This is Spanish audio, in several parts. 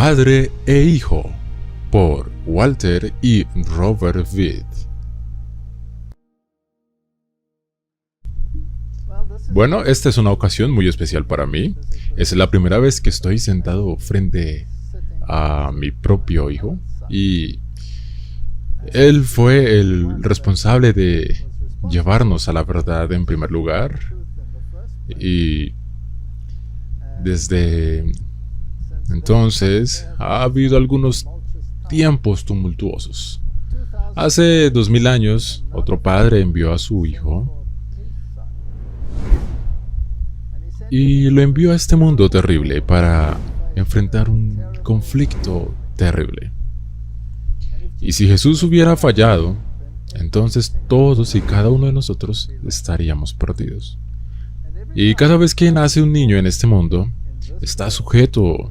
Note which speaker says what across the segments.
Speaker 1: Padre e Hijo, por Walter y Robert Witt. Bueno, esta es una ocasión muy especial para mí. Es la primera vez que estoy sentado frente a mi propio hijo y él fue el responsable de llevarnos a la verdad en primer lugar, y desde entonces ha habido algunos tiempos tumultuosos. Hace 2000 años, otro padre envió a su hijo y lo envió a este mundo terrible para enfrentar un conflicto terrible. Y si Jesús hubiera fallado, entonces todos y cada uno de nosotros estaríamos perdidos. Y cada vez que nace un niño en este mundo, está sujeto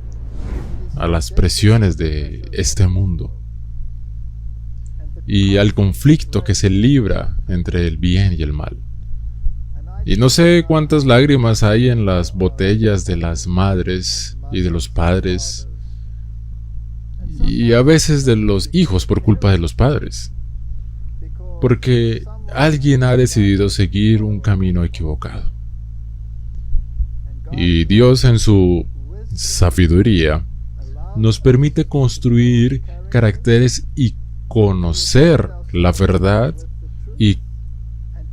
Speaker 1: a las presiones de este mundo y al conflicto que se libra entre el bien y el mal. Y no sé cuántas lágrimas hay en las botellas de las madres y de los padres, y a veces de los hijos por culpa de los padres, porque alguien ha decidido seguir un camino equivocado. Y Dios, en su sabiduría, nos permite construir caracteres y conocer la verdad y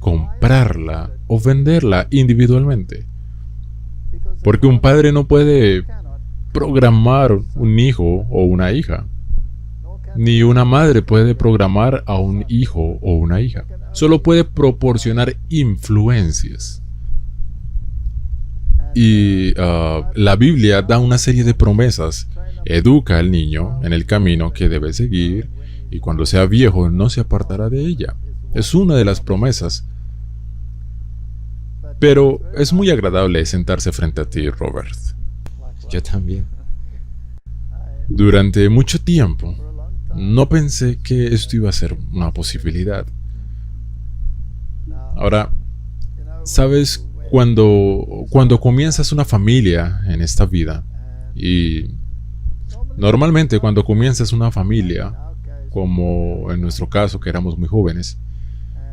Speaker 1: comprarla o venderla individualmente. Porque un padre no puede programar un hijo o una hija, ni una madre puede programar a un hijo o una hija. Solo puede proporcionar influencias. Y la Biblia da una serie de promesas. Educa al niño en el camino que debe seguir, y cuando sea viejo no se apartará de ella. Es una de las promesas. Pero es muy agradable sentarse frente a ti, Robert.
Speaker 2: Yo también.
Speaker 1: Durante mucho tiempo no pensé que esto iba a ser una posibilidad. Ahora, ¿sabes? Cuando comienzas una familia en esta vida, y normalmente cuando comienzas una familia, como en nuestro caso que éramos muy jóvenes,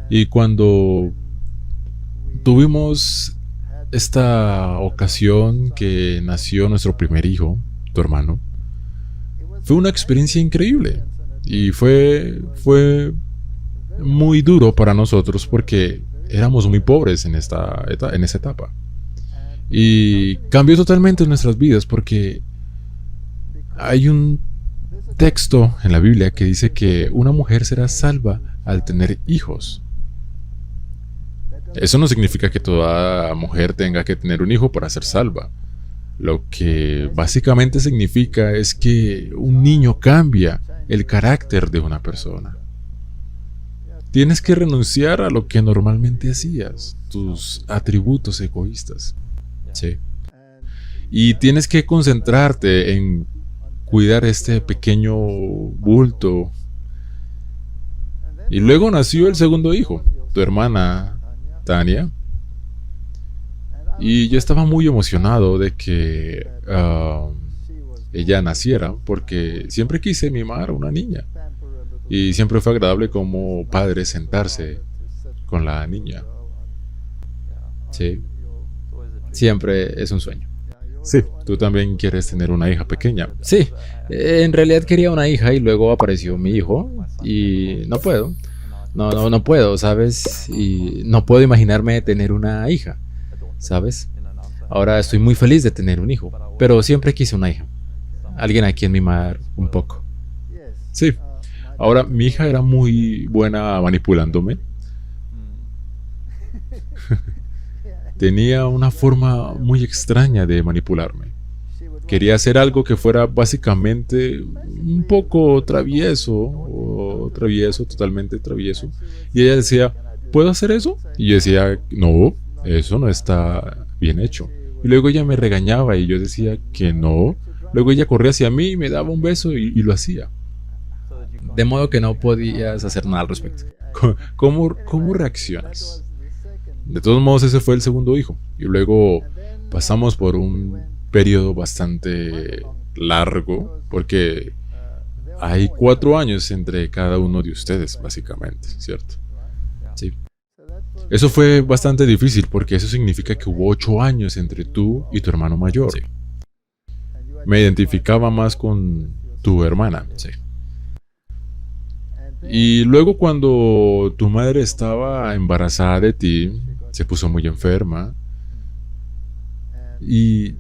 Speaker 1: y cuando tuvimos esta ocasión que nació nuestro primer hijo, tu hermano, fue una experiencia increíble y fue muy duro para nosotros porque éramos muy pobres en esa etapa. Y cambió totalmente nuestras vidas porque hay un texto en la Biblia que dice que una mujer será salva al tener hijos. Eso no significa que toda mujer tenga que tener un hijo para ser salva. Lo que básicamente significa es que un niño cambia el carácter de una persona. Tienes que renunciar a lo que normalmente hacías, tus atributos egoístas. Sí. Y tienes que concentrarte en cuidar este pequeño bulto. Y luego nació el segundo hijo, tu hermana Tania. Y yo estaba muy emocionado de que ella naciera, porque siempre quise mimar a una niña. Y siempre fue agradable como padre sentarse con la niña. Sí. Siempre es un sueño. Sí, tú también quieres tener una hija pequeña.
Speaker 2: Sí, en realidad quería una hija y luego apareció mi hijo y no puedo. No puedo, ¿sabes? Y no puedo imaginarme tener una hija, ¿sabes? Ahora estoy muy feliz de tener un hijo, pero siempre quise una hija. Alguien a quien mimar un poco.
Speaker 1: Sí. Ahora, mi hija era muy buena manipulándome. Tenía una forma muy extraña de manipularme. Quería hacer algo que fuera básicamente un poco travieso, totalmente travieso. Y ella decía, ¿puedo hacer eso? Y yo decía, no, eso no está bien hecho. Y luego ella me regañaba y yo decía que no. Luego ella corría hacia mí y me daba un beso y lo hacía.
Speaker 2: De modo que no podías hacer nada al respecto.
Speaker 1: ¿Cómo reaccionas? De todos modos, ese fue el segundo hijo. Y luego pasamos por un periodo bastante largo, porque hay 4 años entre cada uno de ustedes, básicamente, ¿cierto?
Speaker 2: Sí.
Speaker 1: Eso fue bastante difícil porque eso significa que hubo 8 años entre tú y tu hermano mayor.
Speaker 2: Sí.
Speaker 1: Me identificaba más con tu hermana.
Speaker 2: Sí.
Speaker 1: Y luego cuando tu madre estaba embarazada de ti, se puso muy enferma y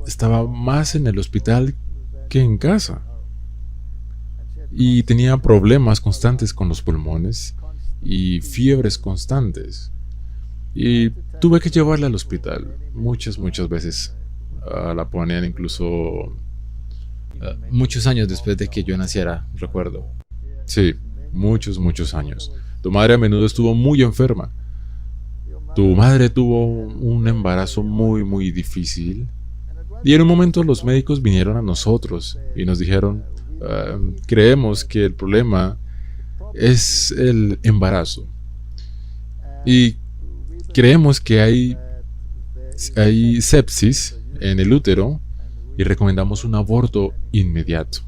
Speaker 1: estaba más en el hospital que en casa. Y tenía problemas constantes con los pulmones y fiebres constantes. Y tuve que llevarla al hospital muchas veces. La ponían incluso...
Speaker 2: Muchos años después de que yo naciera, recuerdo.
Speaker 1: Sí, muchos años. Tu madre a menudo estuvo muy enferma. Tu madre tuvo un embarazo muy difícil. Y en un momento los médicos vinieron a nosotros y nos dijeron, creemos que el problema es el embarazo. Y creemos que hay sepsis en el útero y recomendamos un aborto inmediato.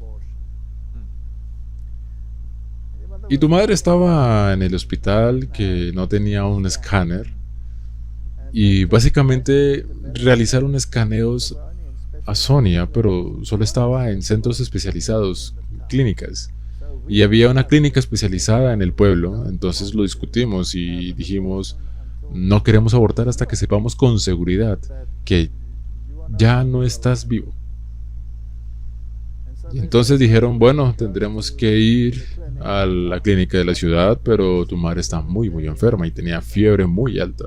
Speaker 1: Y tu madre estaba en el hospital que no tenía un escáner y básicamente realizaron escaneos a Sonia, pero solo estaba en centros especializados, clínicas. Y había una clínica especializada en el pueblo, entonces lo discutimos y dijimos, no queremos abortar hasta que sepamos con seguridad que ya no estás vivo. Y entonces dijeron, bueno, tendremos que ir a la clínica de la ciudad, pero tu madre está muy enferma y tenía fiebre muy alta.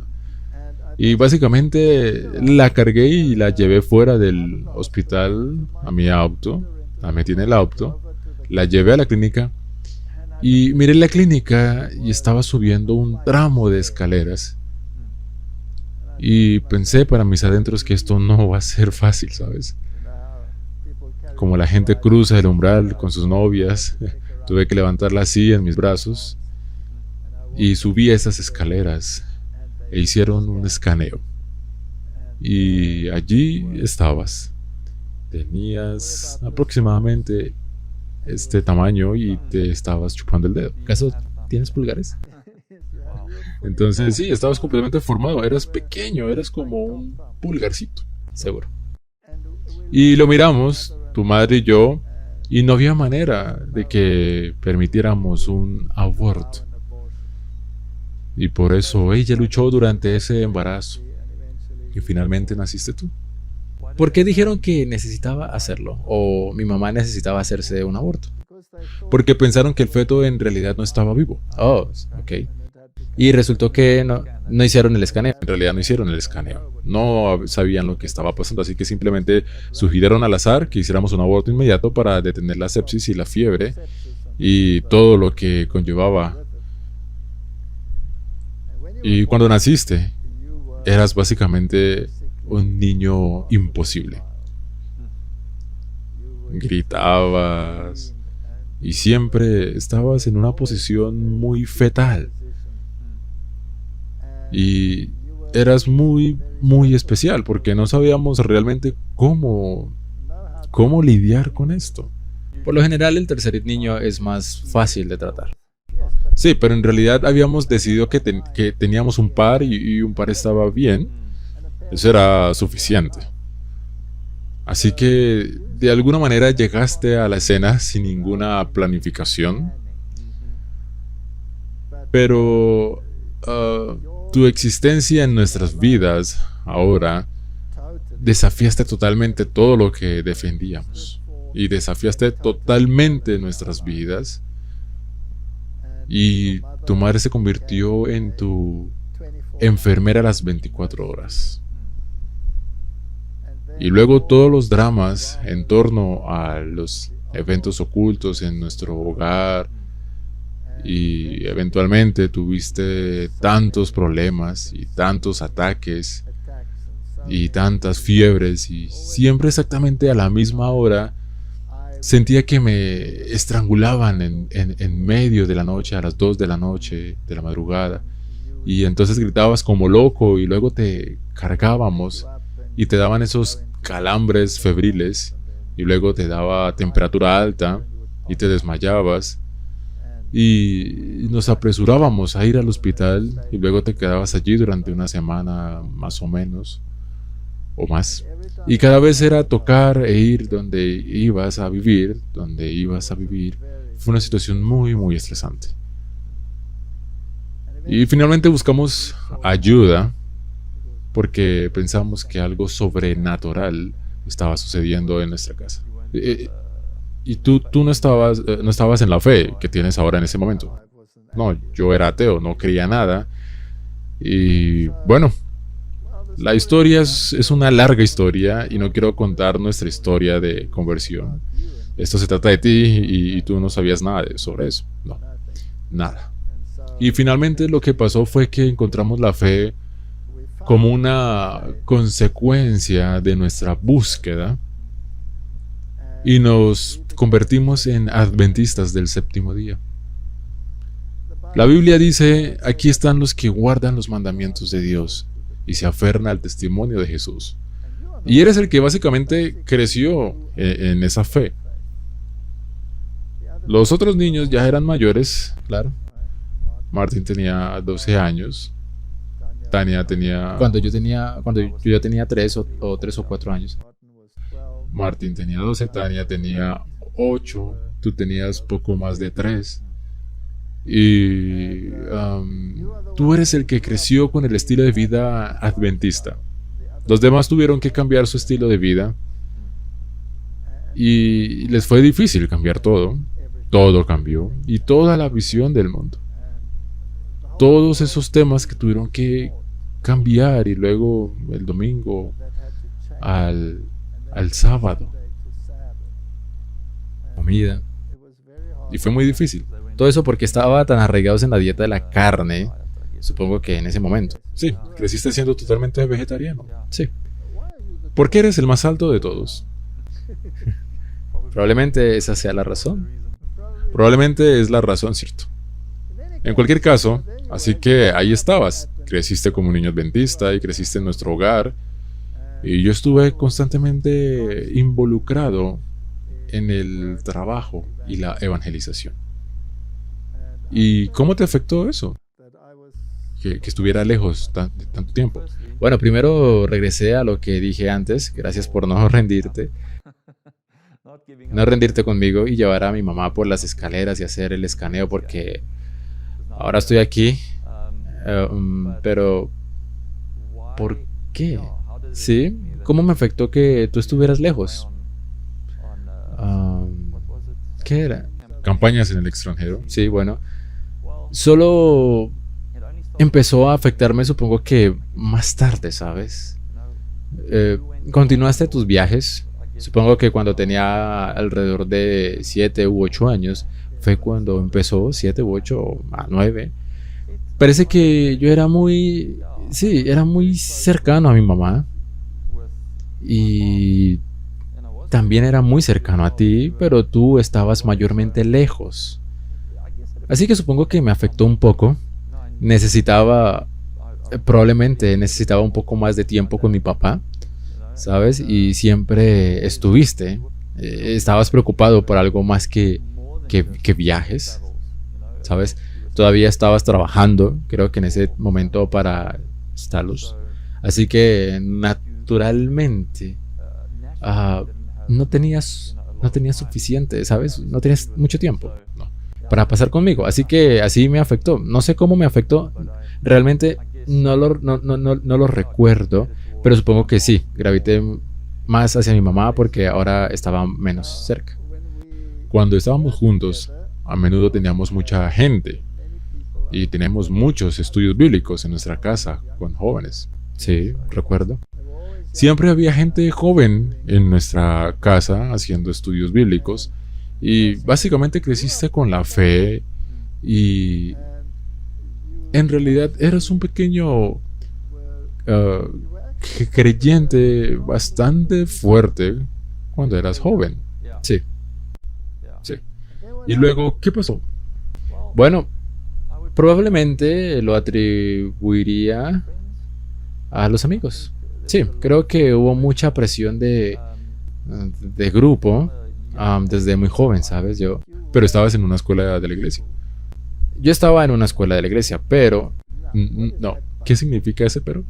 Speaker 1: Y básicamente la cargué y la llevé fuera del hospital a mi auto, la metí en el auto, la llevé a la clínica y miré la clínica y estaba subiendo un tramo de escaleras. Y pensé para mis adentros que esto no va a ser fácil, ¿sabes? Como la gente cruza el umbral con sus novias, tuve que levantarla así en mis brazos y subí esas escaleras e hicieron un escaneo. Y allí estabas. Tenías aproximadamente este tamaño y te estabas chupando el dedo.
Speaker 2: ¿Acaso tienes pulgares?
Speaker 1: Entonces sí, estabas completamente formado, eras pequeño, eras como un pulgarcito.
Speaker 2: Seguro.
Speaker 1: Y lo miramos, tu madre y yo, y no había manera de que permitiéramos un aborto. Y por eso ella luchó durante ese embarazo. Y finalmente naciste tú.
Speaker 2: ¿Por qué dijeron que necesitaba hacerlo? ¿O mi mamá necesitaba hacerse un aborto?
Speaker 1: Porque pensaron que el feto en realidad no estaba vivo.
Speaker 2: Oh, ok. Y resultó que no hicieron el escaneo.
Speaker 1: En realidad no hicieron el escaneo. No sabían lo que estaba pasando, así que simplemente sugirieron al azar que hiciéramos un aborto inmediato para detener la sepsis y la fiebre y todo lo que conllevaba. Y cuando naciste, eras básicamente un niño imposible. Gritabas y siempre estabas en una posición muy fetal. Y eras muy especial porque no sabíamos realmente cómo lidiar con esto.
Speaker 2: Por lo general, el tercer niño es más fácil de tratar.
Speaker 1: Sí, pero en realidad habíamos decidido que teníamos un par y un par estaba bien. Eso era suficiente. Así que de alguna manera llegaste a la escena sin ninguna planificación. Pero tu existencia en nuestras vidas ahora desafiaste totalmente todo lo que defendíamos. Y desafiaste totalmente nuestras vidas. Y tu madre se convirtió en tu enfermera a las 24 horas. Y luego todos los dramas en torno a los eventos ocultos en nuestro hogar. Y eventualmente tuviste tantos problemas y tantos ataques y tantas fiebres. Y siempre exactamente a la misma hora sentía que me estrangulaban en medio de la noche, a las 2 de la noche, de la madrugada. Y entonces gritabas como loco y luego te cargábamos y te daban esos calambres febriles y luego te daba temperatura alta y te desmayabas y nos apresurábamos a ir al hospital y luego te quedabas allí durante una semana más o menos o más. Y cada vez era tocar e ir donde ibas a vivir, donde ibas a vivir. Fue una situación muy, muy estresante. Y finalmente buscamos ayuda porque pensamos que algo sobrenatural estaba sucediendo en nuestra casa. Y tú no estabas en la fe que tienes ahora en ese momento. No, yo era ateo, no creía nada. Y bueno, la historia es una larga historia y no quiero contar nuestra historia de conversión. Esto se trata de ti y tú no sabías nada sobre eso. No, nada. Y finalmente lo que pasó fue que encontramos la fe como una consecuencia de nuestra búsqueda y nos convertimos en adventistas del séptimo día. La Biblia dice, aquí están los que guardan los mandamientos de Dios y se aferran al testimonio de Jesús. Y eres el que básicamente creció en esa fe. Los otros niños ya eran mayores, claro. Martín tenía 12 años. Tania tenía...
Speaker 2: Cuando yo tenía 3 o 3 o 4 años.
Speaker 1: Martín tenía 12, Tania tenía 8, tú tenías poco más de 3. Y tú eres el que creció con el estilo de vida adventista. Los demás tuvieron que cambiar su estilo de vida y les fue difícil cambiar todo. Todo cambió y toda la visión del mundo. Todos esos temas que tuvieron que cambiar y luego el domingo al sábado.
Speaker 2: Comida.
Speaker 1: Y fue muy difícil.
Speaker 2: Todo eso porque estaba tan arraigados en la dieta de la carne, supongo que en ese momento.
Speaker 1: Sí, creciste siendo totalmente vegetariano.
Speaker 2: Sí.
Speaker 1: ¿Por qué eres el más alto de todos?
Speaker 2: Probablemente esa sea la razón.
Speaker 1: Probablemente es la razón, ¿cierto? En cualquier caso, así que ahí estabas. Creciste como un niño adventista y creciste en nuestro hogar. Y yo estuve constantemente involucrado en el trabajo y la evangelización. ¿Y cómo te afectó eso? Que estuviera lejos tanto tiempo.
Speaker 2: Bueno, primero regresé a lo que dije antes. Gracias por no rendirte. No rendirte conmigo y llevar a mi mamá por las escaleras y hacer el escaneo porque ahora estoy aquí. Pero ¿por qué? ¿Sí? ¿Cómo me afectó que tú estuvieras lejos? ¿Qué era?
Speaker 1: Campañas en el extranjero.
Speaker 2: Sí, bueno. Solo empezó a afectarme, supongo que más tarde, ¿sabes? Continuaste tus viajes. Supongo que cuando tenía alrededor de 7 u 8 años fue cuando empezó, 7 u 8 a 9. Parece que yo era muy cercano a mi mamá. Y también era muy cercano a ti, pero tú estabas mayormente lejos. Así que supongo que me afectó un poco. Probablemente necesitaba un poco más de tiempo con mi papá, ¿sabes? Y siempre estuviste. Estabas preocupado por algo más que viajes, ¿sabes? Todavía estabas trabajando, creo que en ese momento para Stalos. Así que naturalmente no tenías suficiente, ¿sabes? No tenías mucho tiempo para pasar conmigo. Así que así me afectó. No sé cómo me afectó. Realmente no lo recuerdo, pero supongo que sí. Gravité más hacia mi mamá porque ahora estaba menos cerca.
Speaker 1: Cuando estábamos juntos, a menudo teníamos mucha gente y tenemos muchos estudios bíblicos en nuestra casa con jóvenes.
Speaker 2: Sí, recuerdo.
Speaker 1: Siempre había gente joven en nuestra casa haciendo estudios bíblicos y básicamente creciste con la fe y en realidad eras un pequeño creyente bastante fuerte cuando eras joven.
Speaker 2: Sí.
Speaker 1: Sí. Y luego, ¿qué pasó?
Speaker 2: Bueno, probablemente lo atribuiría a los amigos. Sí, creo que hubo mucha presión de de grupo desde muy joven, ¿sabes?
Speaker 1: Pero estabas en una escuela de la iglesia.
Speaker 2: Yo estaba en una escuela de la iglesia, pero
Speaker 1: No. ¿Qué significa ese pero?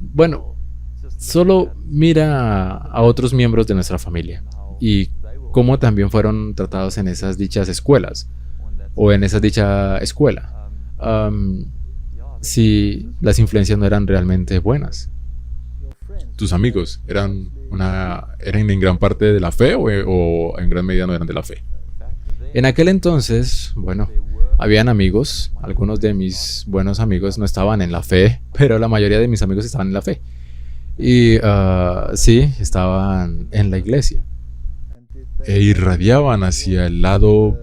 Speaker 2: bueno, solo mira a otros miembros de nuestra familia y cómo también fueron tratados en esas dichas escuelas o en esa dicha escuela. Am, si las influencias no eran realmente buenas.
Speaker 1: ¿Tus amigos eran en gran parte de la fe o en gran medida no eran de la fe?
Speaker 2: En aquel entonces, bueno, habían amigos, algunos de mis buenos amigos no estaban en la fe, pero la mayoría de mis amigos estaban en la fe. Y sí, estaban en la iglesia.
Speaker 1: ¿E irradiaban hacia el lado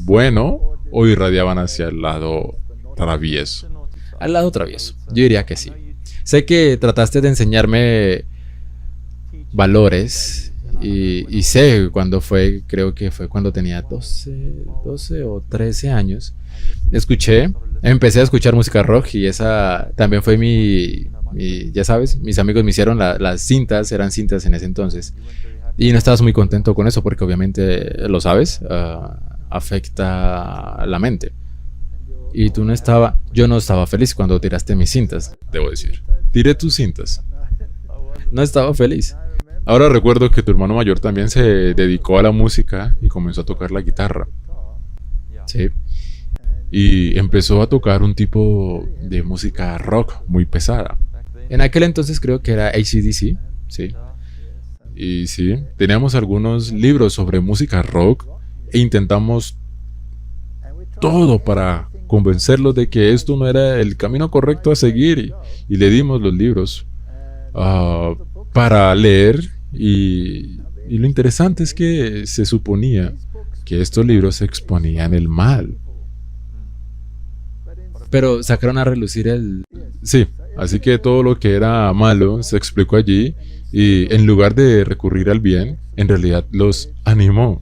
Speaker 1: bueno o irradiaban hacia el lado travieso?
Speaker 2: Al lado travieso, yo diría que sí. Sé que trataste de enseñarme valores y sé cuándo fue, creo que fue cuando tenía 12 o 13 años. Empecé a escuchar música rock y esa también fue ya sabes, mis amigos me hicieron las cintas, eran cintas en ese entonces. Y no estabas muy contento con eso porque obviamente, lo sabes, afecta la mente. Y yo no estaba feliz cuando tiraste mis cintas.
Speaker 1: Debo decir. Tiré tus cintas.
Speaker 2: No estaba feliz.
Speaker 1: Ahora recuerdo que tu hermano mayor también se dedicó a la música y comenzó a tocar la guitarra.
Speaker 2: Sí.
Speaker 1: Y empezó a tocar un tipo de música rock muy pesada.
Speaker 2: En aquel entonces creo que era AC/DC. Sí.
Speaker 1: Y sí, teníamos algunos libros sobre música rock e intentamos todo para convencerlos de que esto no era el camino correcto a seguir y le dimos los libros para leer y lo interesante es que se suponía que estos libros exponían el mal.
Speaker 2: Pero sacaron a relucir
Speaker 1: Sí, así que todo lo que era malo se explicó allí y en lugar de recurrir al bien, en realidad
Speaker 2: nos animó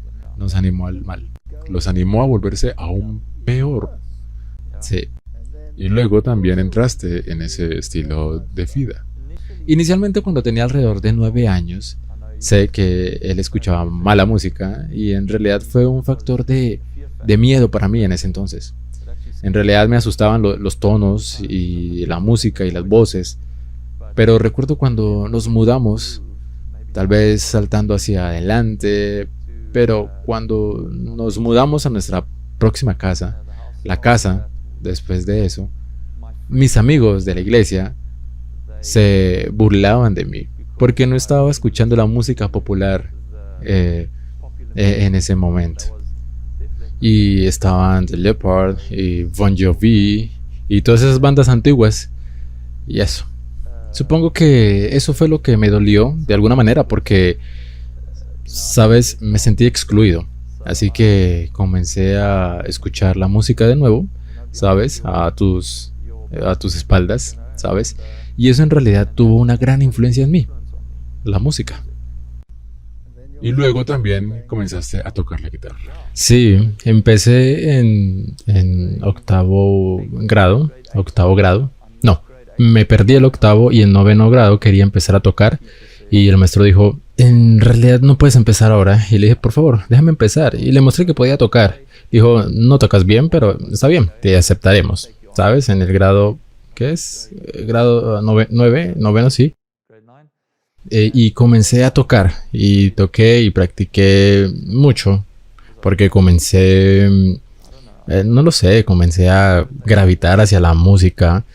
Speaker 2: al mal.
Speaker 1: los animó a volverse aún peor.
Speaker 2: Sí.
Speaker 1: Y luego también entraste en ese estilo de vida.
Speaker 2: Inicialmente cuando tenía alrededor de 9 años, sé que él escuchaba mala música y en realidad fue un factor de miedo para mí en ese entonces. En realidad me asustaban los tonos y la música y las voces. Pero recuerdo cuando nos mudamos, tal vez saltando hacia adelante, pero cuando nos mudamos a nuestra próxima casa, la casa, después de eso, mis amigos de la iglesia se burlaban de mí porque no estaba escuchando la música popular en ese momento. Y estaban The Leppard y Bon Jovi y todas esas bandas antiguas y eso. Supongo que eso fue lo que me dolió de alguna manera porque, sabes, me sentí excluido. Así que comencé a escuchar la música de nuevo, sabes, a tus espaldas, sabes. Y eso en realidad tuvo una gran influencia en mí, la música.
Speaker 1: Y luego también comenzaste a tocar la guitarra.
Speaker 2: Sí, empecé en octavo grado. No, me perdí el octavo y en noveno grado quería empezar a tocar. Y el maestro dijo, en realidad no puedes empezar ahora. Y le dije, por favor, déjame empezar. Y le mostré que podía tocar. Dijo, no tocas bien, pero está bien, te aceptaremos. ¿Sabes? En el grado, ¿qué es? Grado noveno, sí. Y comencé a tocar. Y toqué y practiqué mucho. Porque comencé, no lo sé, comencé a gravitar hacia la música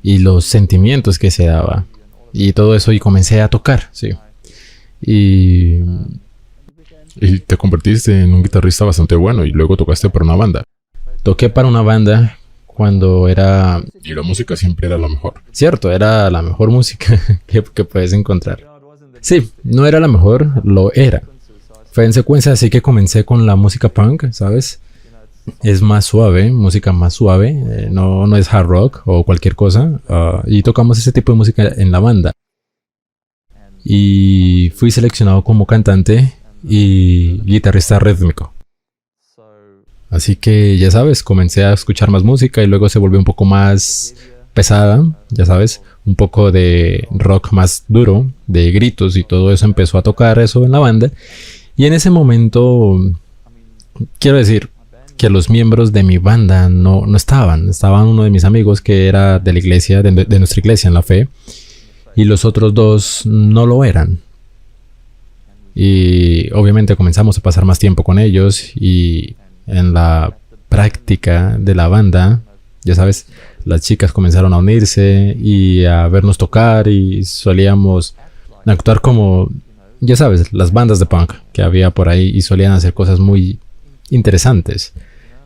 Speaker 2: y los sentimientos que se daba. Y todo eso, y comencé a tocar, sí. Y
Speaker 1: te convertiste en un guitarrista bastante bueno y luego tocaste para una banda.
Speaker 2: Toqué para una banda cuando era...
Speaker 1: Y la música siempre era la mejor.
Speaker 2: Cierto, era la mejor música que puedes encontrar. Sí, no era la mejor, lo era. Fue en secuencia, así que comencé con la música punk, ¿sabes? Es más suave, música más suave, no es hard rock o cualquier cosa. Y tocamos ese tipo de música en la banda. Y fui seleccionado como cantante y guitarrista rítmico. Así que ya sabes, comencé a escuchar más música y luego se volvió un poco más pesada, ya sabes, un poco de rock más duro, de gritos y todo eso empezó a tocar eso en la banda. Y en ese momento, quiero decir que los miembros de mi banda no estaban uno de mis amigos que era de la iglesia, de nuestra iglesia en la fe, y los otros dos no lo eran. Y obviamente comenzamos a pasar más tiempo con ellos y en la práctica de la banda, ya sabes, las chicas comenzaron a unirse y a vernos tocar y solíamos actuar como, ya sabes, las bandas de punk que había por ahí y solían hacer cosas muy interesantes,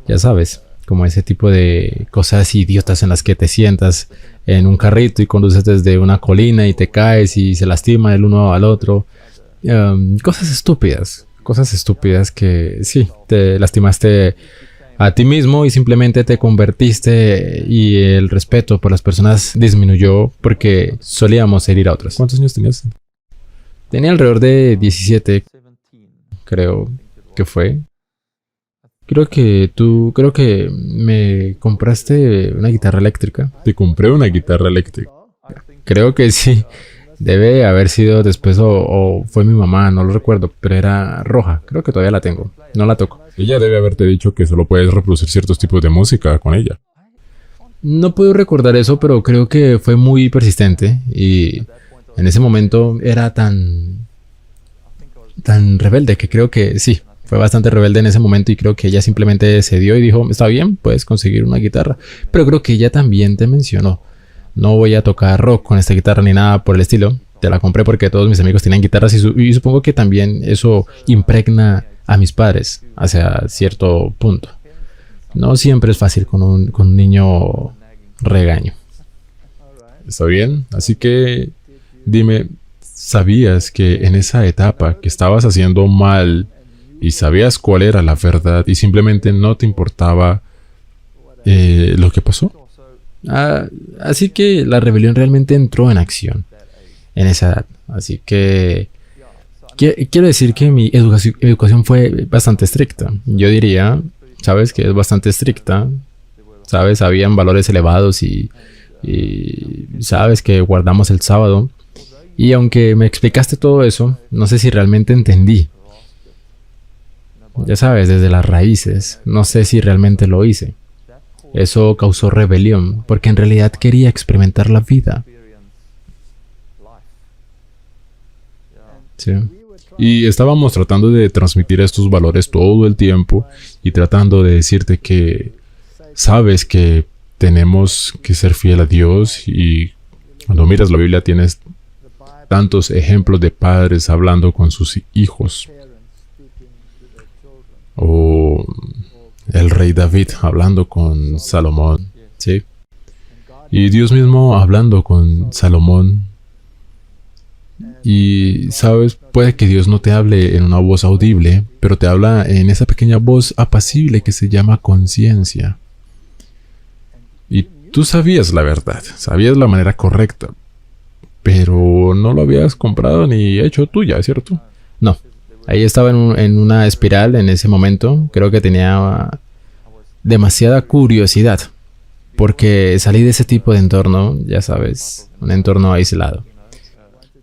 Speaker 2: ya sabes, como ese tipo de cosas idiotas en las que te sientas en un carrito y conduces desde una colina y te caes y se lastiman el uno al otro. Cosas estúpidas que sí, te lastimaste a ti mismo y simplemente te convertiste y el respeto por las personas disminuyó porque solíamos herir a otras.
Speaker 1: ¿Cuántos años tenías?
Speaker 2: Tenía alrededor de 17, creo que fue. Creo que me compraste una guitarra eléctrica.
Speaker 1: Te compré una guitarra eléctrica.
Speaker 2: Creo que sí. Debe haber sido después o fue mi mamá, no lo recuerdo, pero era roja. Creo que todavía la tengo. No la toco.
Speaker 1: Ella debe haberte dicho que solo puedes reproducir ciertos tipos de música con ella.
Speaker 2: No puedo recordar eso, pero creo que fue muy persistente y en ese momento era tan rebelde que creo que sí, fue bastante rebelde en ese momento y creo que ella simplemente cedió y dijo, está bien, puedes conseguir una guitarra. Pero creo que ella también te mencionó, no voy a tocar rock con esta guitarra ni nada por el estilo. Te la compré porque todos mis amigos tenían guitarras y supongo que también eso impregna a mis padres hacia cierto punto. No siempre es fácil con un niño regaño.
Speaker 1: Está bien, así que dime, ¿sabías que en esa etapa que estabas haciendo mal y sabías cuál era la verdad y simplemente no te importaba lo que pasó?
Speaker 2: Así que la rebelión realmente entró en acción en esa edad. Así que quiero decir que mi educación fue bastante estricta. Yo diría, sabes, que es bastante estricta. Sabes, habían valores elevados y sabes que guardamos el sábado. Y aunque me explicaste todo eso, no sé si realmente entendí. Ya sabes, desde las raíces, no sé si realmente lo hice. Eso causó rebelión, porque en realidad quería experimentar la vida. Sí.
Speaker 1: Y estábamos tratando de transmitir estos valores todo el tiempo y tratando de decirte que sabes que tenemos que ser fiel a Dios y cuando miras la Biblia tienes tantos ejemplos de padres hablando con sus hijos. O el rey David hablando con Salomón, ¿sí? Y Dios mismo hablando con Salomón. Y, ¿sabes? Puede que Dios no te hable en una voz audible, pero te habla en esa pequeña voz apacible que se llama conciencia. Y tú sabías la verdad, sabías la manera correcta, pero no lo habías comprado ni hecho tuya, ¿cierto?
Speaker 2: No. Ahí estaba en una espiral en ese momento. Creo que tenía demasiada curiosidad. Porque salí de ese tipo de entorno, ya sabes, un entorno aislado.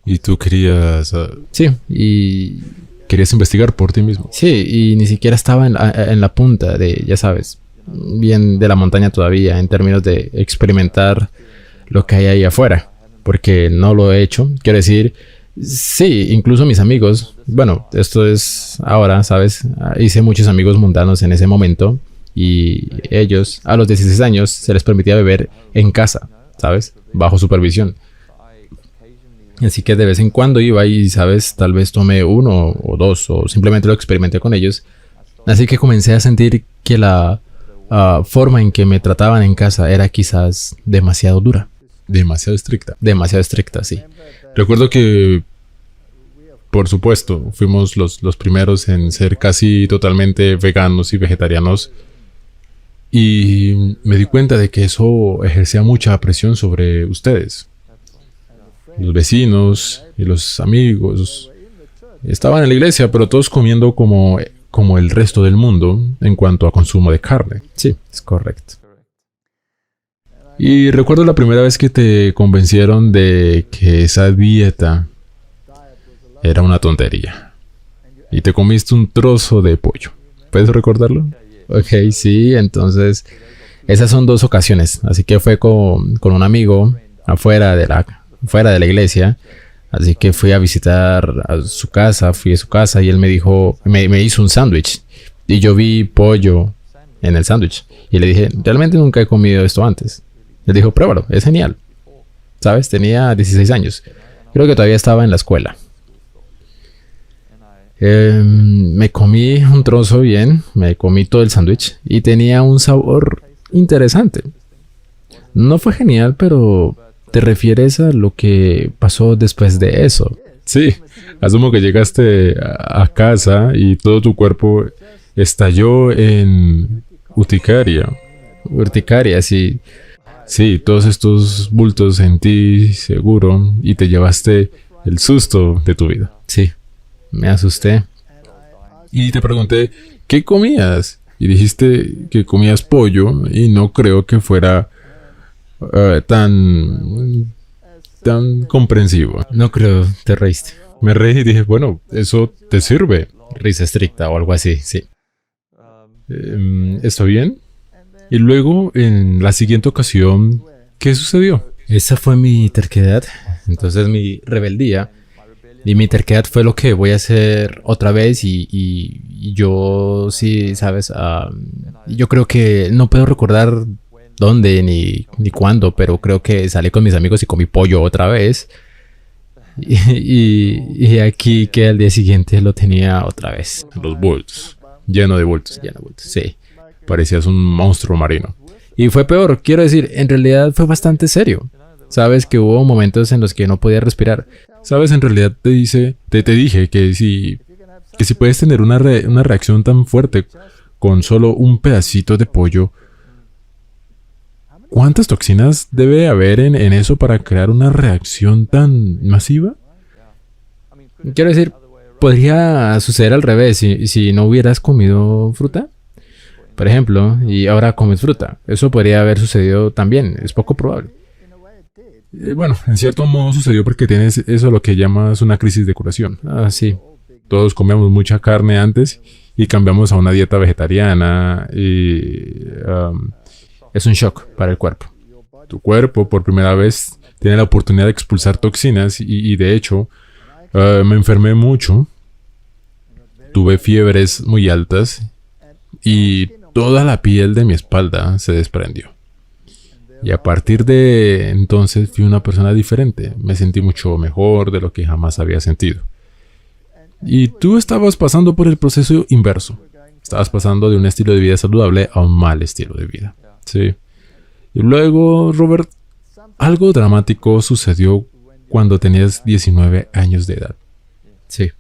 Speaker 1: Y tú querías...
Speaker 2: Sí, y...
Speaker 1: querías investigar por ti mismo.
Speaker 2: Sí, y ni siquiera estaba en la punta de, ya sabes, bien de la montaña todavía, en términos de experimentar lo que hay ahí afuera. Porque no lo he hecho. Quiero decir... Sí, incluso mis amigos, bueno, esto es ahora, ¿sabes? Hice muchos amigos mundanos en ese momento y ellos, a los 16 años, se les permitía beber en casa, ¿sabes? Bajo supervisión. Así que de vez en cuando iba y, ¿sabes? Tal vez tomé uno o dos o simplemente lo experimenté con ellos. Así que comencé a sentir que la forma en que me trataban en casa era quizás demasiado dura.
Speaker 1: Demasiado estricta.
Speaker 2: Demasiado estricta, sí.
Speaker 1: Recuerdo que, por supuesto, fuimos los primeros en ser casi totalmente veganos y vegetarianos. Y me di cuenta de que eso ejercía mucha presión sobre ustedes. Los vecinos y los amigos estaban en la iglesia, pero todos comiendo como el resto del mundo en cuanto a consumo de carne.
Speaker 2: Sí, es correcto.
Speaker 1: Y recuerdo la primera vez que te convencieron de que esa dieta era una tontería. Y te comiste un trozo de pollo. ¿Puedes recordarlo?
Speaker 2: Ok, sí, entonces esas son dos ocasiones. Así que fue con un amigo fuera de la iglesia. Así que fui a visitar a su casa, fui a su casa y él me dijo, me hizo un sándwich. Y yo vi pollo en el sándwich. Y le dije, realmente nunca he comido esto antes. Él dijo, pruébalo, es genial. ¿Sabes? Tenía 16 años. Creo que todavía estaba en la escuela. Me comí un trozo bien, me comí todo el sándwich y tenía un sabor interesante. No fue genial, pero ¿te refieres a lo que pasó después de eso?
Speaker 1: Sí, asumo que llegaste a casa y todo tu cuerpo estalló en urticaria.
Speaker 2: Urticaria, sí.
Speaker 1: Sí, todos estos bultos en ti, seguro, y te llevaste el susto de tu vida.
Speaker 2: Sí, me asusté.
Speaker 1: Y te pregunté, ¿qué comías? Y dijiste que comías pollo y no creo que fuera tan comprensivo.
Speaker 2: No creo, te reíste.
Speaker 1: Me reí y dije, bueno, eso te sirve.
Speaker 2: Risa estricta o algo así, sí.
Speaker 1: ¿Está bien? Y luego, en la siguiente ocasión, ¿qué sucedió?
Speaker 2: Esa fue mi terquedad, entonces mi rebeldía. Y mi terquedad fue lo que voy a hacer otra vez y yo sí, sabes, yo creo que no puedo recordar dónde ni cuándo, pero creo que salí con mis amigos y comí pollo otra vez. Y aquí que al día siguiente lo tenía otra vez.
Speaker 1: Los bultos, lleno de bultos.
Speaker 2: Lleno de bultos, sí.
Speaker 1: Parecías un monstruo marino.
Speaker 2: Y fue peor, quiero decir, en realidad fue bastante serio. Sabes que hubo momentos en los que no podía respirar.
Speaker 1: Sabes, en realidad te dije que si puedes tener una reacción tan fuerte con solo un pedacito de pollo, ¿cuántas toxinas debe haber en eso para crear una reacción tan masiva?
Speaker 2: Quiero decir, podría suceder al revés si no hubieras comido fruta. Por ejemplo, y ahora comes fruta. Eso podría haber sucedido también, es poco probable.
Speaker 1: Bueno, en cierto modo sucedió porque tienes eso lo que llamas una crisis de curación.
Speaker 2: Ah, sí.
Speaker 1: Todos comíamos mucha carne antes y cambiamos a una dieta vegetariana y
Speaker 2: es un shock para el cuerpo.
Speaker 1: Tu cuerpo por primera vez tiene la oportunidad de expulsar toxinas y de hecho me enfermé mucho. Tuve fiebres muy altas y toda la piel de mi espalda se desprendió. Y a partir de entonces fui una persona diferente. Me sentí mucho mejor de lo que jamás había sentido. Y tú estabas pasando por el proceso inverso. Estabas pasando de un estilo de vida saludable a un mal estilo de vida. Sí. Y luego, Robert, algo dramático sucedió cuando tenías 19 años de edad.
Speaker 2: Sí.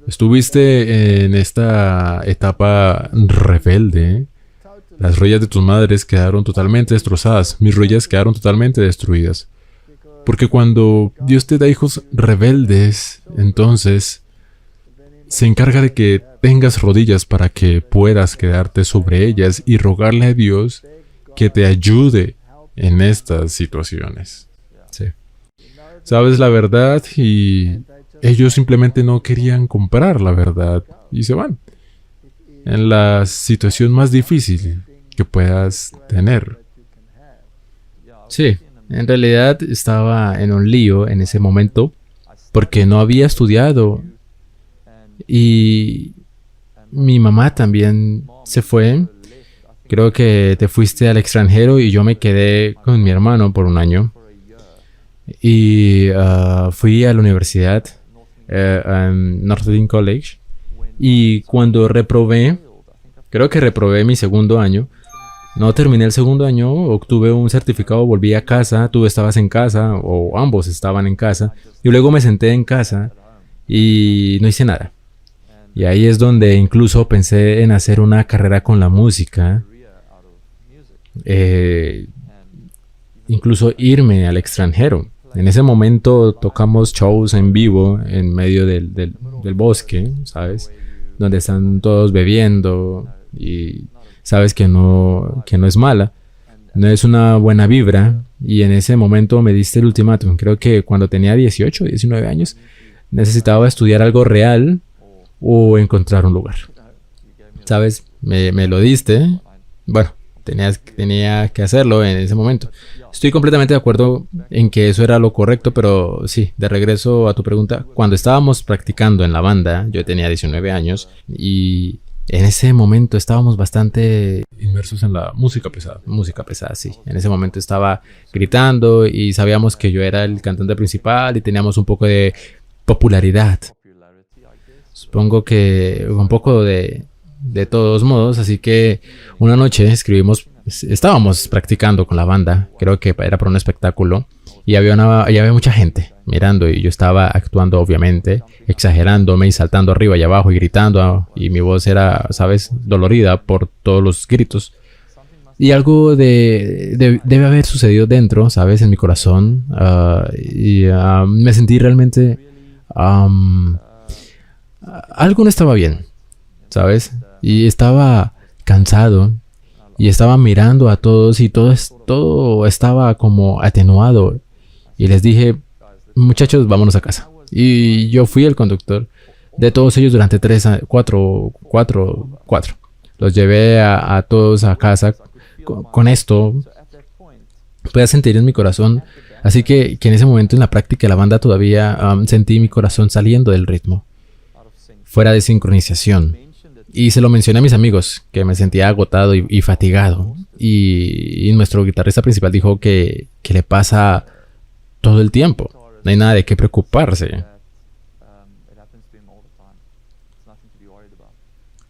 Speaker 1: Estuviste en esta etapa rebelde. Las rodillas de tus madres quedaron totalmente destrozadas. Mis rodillas quedaron totalmente destruidas. Porque cuando Dios te da hijos rebeldes, entonces se encarga de que tengas rodillas para que puedas quedarte sobre ellas y rogarle a Dios que te ayude en estas situaciones.
Speaker 2: Sí.
Speaker 1: Sabes la verdad y ellos simplemente no querían comprar la verdad y se van. En la situación más difícil que puedas tener.
Speaker 2: Sí, en realidad estaba en un lío en ese momento porque no había estudiado y mi mamá también se fue. Creo que te fuiste al extranjero y yo me quedé con mi hermano por un año y fui a la universidad, Northern College, y cuando reprobé, creo que reprobé mi segundo año. No terminé el segundo año, obtuve un certificado, volví a casa, tú estabas en casa, o ambos estaban en casa, y luego me senté en casa y no hice nada. Y ahí es donde incluso pensé en hacer una carrera con la música, incluso irme al extranjero. En ese momento tocamos shows en vivo en medio del bosque, ¿sabes? Donde están todos bebiendo y sabes que no es mala. no es una buena vibra. Y en ese momento me diste el ultimátum. Creo que cuando tenía 18, 19 años, necesitaba estudiar algo real o encontrar un lugar. ¿Sabes? Me lo diste. Bueno, tenía que hacerlo en ese momento. Estoy completamente de acuerdo en que eso era lo correcto, pero sí, de regreso a tu pregunta, cuando estábamos practicando en la banda, yo tenía 19 años y en ese momento estábamos bastante
Speaker 1: Inmersos en la música pesada.
Speaker 2: música pesada, sí. En ese momento estaba gritando y sabíamos que yo era el cantante principal y teníamos un poco de popularidad. Supongo que un poco de todos modos, así que una noche estábamos practicando con la banda, creo que era para un espectáculo, y había mucha gente mirando y yo estaba actuando obviamente, exagerándome y saltando arriba y abajo y gritando, y mi voz era, ¿sabes?, dolorida por todos los gritos. Y algo debe haber sucedido dentro, ¿sabes?, en mi corazón, me sentí realmente... algo no estaba bien, ¿sabes? Y estaba cansado y estaba mirando a todos y todo estaba como atenuado. Y les dije, muchachos, vámonos a casa. Y yo fui el conductor de todos ellos durante 4. Los llevé a todos a casa. Con esto podía sentir en mi corazón. Así que en ese momento en la práctica de la banda todavía sentí mi corazón saliendo del ritmo, fuera de sincronización. Y se lo mencioné a mis amigos, que me sentía agotado y fatigado. Y nuestro guitarrista principal dijo que le pasa todo el tiempo. No hay nada de qué preocuparse.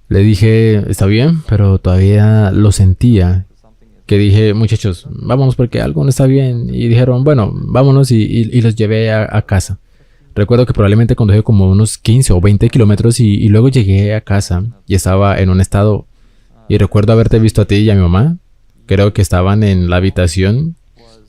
Speaker 2: Le dije, está bien, pero todavía lo sentía. Que dije, muchachos, vámonos porque algo no está bien. Y dijeron, bueno, vámonos y los llevé a casa. Recuerdo que probablemente conduje como unos 15 o 20 kilómetros y luego llegué a casa y estaba en un estado... Y recuerdo haberte visto a ti y a mi mamá. Creo que estaban en la habitación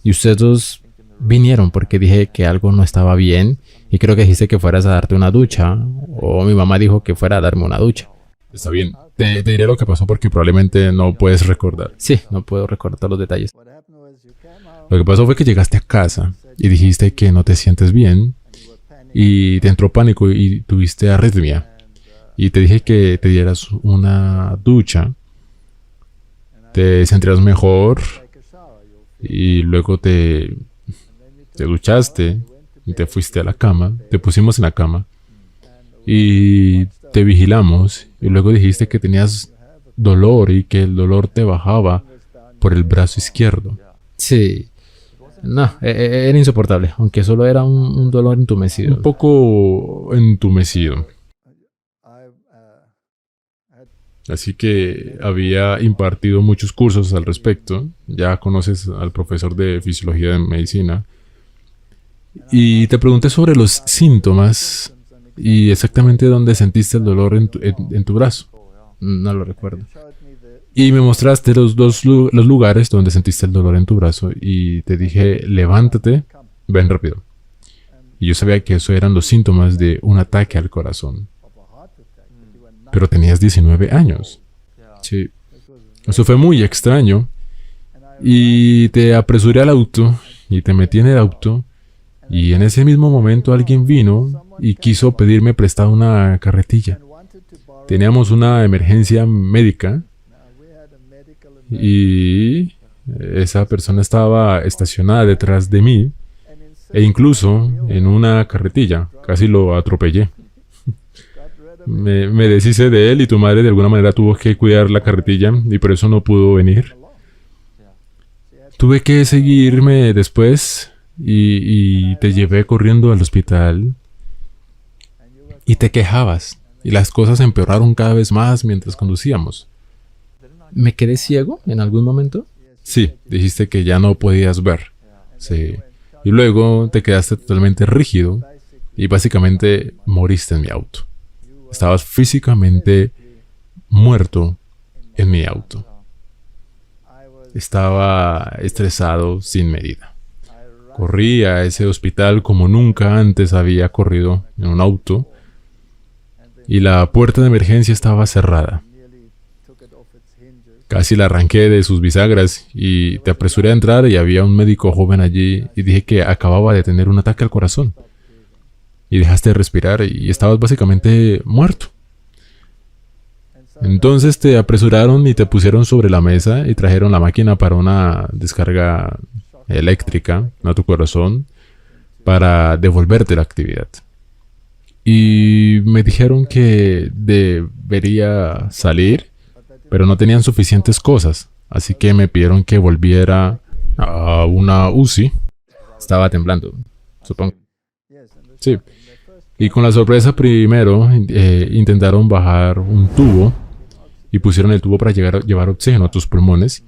Speaker 2: y ustedes dos vinieron porque dije que algo no estaba bien y creo que dijiste que fueras a darte una ducha o mi mamá dijo que fuera a darme una ducha.
Speaker 1: Está bien. Te diré lo que pasó porque probablemente no puedes recordar.
Speaker 2: Sí, no puedo recordar los detalles.
Speaker 1: Lo que pasó fue que llegaste a casa y dijiste que no te sientes bien. Y te entró pánico y tuviste arritmia. Y te dije que te dieras una ducha. Te sentirás mejor. Y luego te duchaste. Y te fuiste a la cama. Te pusimos en la cama. Y te vigilamos. Y luego dijiste que tenías dolor y que el dolor te bajaba por el brazo izquierdo.
Speaker 2: Sí. No, era insoportable, aunque solo era un dolor entumecido.
Speaker 1: Un poco entumecido. Así que había impartido muchos cursos al respecto. Ya conoces al profesor de fisiología de medicina. Y te pregunté sobre los síntomas y exactamente dónde sentiste el dolor en tu brazo.
Speaker 2: No lo recuerdo.
Speaker 1: Y me mostraste los lugares donde sentiste el dolor en tu brazo y te dije, levántate, ven rápido. Y yo sabía que eso eran los síntomas de un ataque al corazón. Pero tenías 19 años.
Speaker 2: Sí.
Speaker 1: Eso fue muy extraño. Y te apresuré al auto y te metí en el auto. Y en ese mismo momento alguien vino y quiso pedirme prestada una carretilla. Teníamos una emergencia médica. Y esa persona estaba estacionada detrás de mí e incluso en una carretilla. Casi lo atropellé. Me deshice de él y tu madre de alguna manera tuvo que cuidar la carretilla y por eso no pudo venir. Tuve que seguirme después y te llevé corriendo al hospital y te quejabas y las cosas empeoraron cada vez más mientras conducíamos.
Speaker 2: ¿Me quedé ciego en algún momento?
Speaker 1: Sí, dijiste que ya no podías ver. Sí. Y luego te quedaste totalmente rígido y básicamente moriste en mi auto. Estabas físicamente muerto en mi auto. Estaba estresado sin medida. Corrí a ese hospital como nunca antes había corrido en un auto y la puerta de emergencia estaba cerrada. Casi la arranqué de sus bisagras y te apresuré a entrar y había un médico joven allí y dije que acababa de tener un ataque al corazón. Y dejaste de respirar y estabas básicamente muerto. Entonces te apresuraron y te pusieron sobre la mesa y trajeron la máquina para una descarga eléctrica a tu corazón para devolverte la actividad. Y me dijeron que debería salir, pero no tenían suficientes cosas, así que me pidieron que volviera a una UCI. Estaba temblando, supongo. Sí. Y con la sorpresa primero intentaron bajar un tubo y pusieron el tubo para llevar oxígeno a tus pulmones.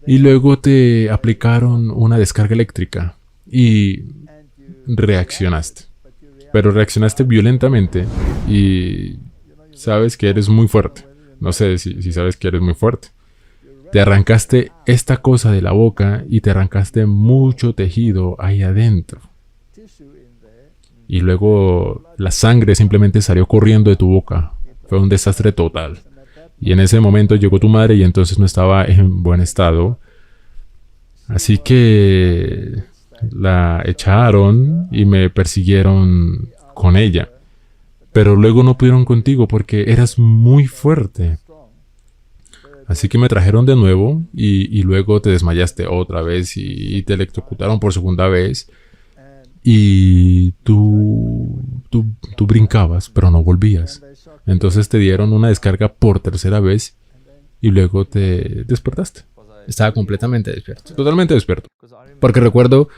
Speaker 1: Y luego te aplicaron una descarga eléctrica y reaccionaste. Pero reaccionaste violentamente y sabes que eres muy fuerte. No sé si sabes que eres muy fuerte. Te arrancaste esta cosa de la boca y te arrancaste mucho tejido ahí adentro. Y luego la sangre simplemente salió corriendo de tu boca. Fue un desastre total. Y en ese momento llegó tu madre y entonces no estaba en buen estado. Así que la echaron y me persiguieron con ella. Pero luego no pudieron contigo porque eras muy fuerte. Así que me trajeron de nuevo y luego te desmayaste otra vez y te electrocutaron por segunda vez. Y tú brincabas, pero no volvías. Entonces te dieron una descarga por tercera vez y luego te despertaste.
Speaker 2: Estaba completamente despierto.
Speaker 1: Totalmente despierto.
Speaker 2: Porque recuerdo,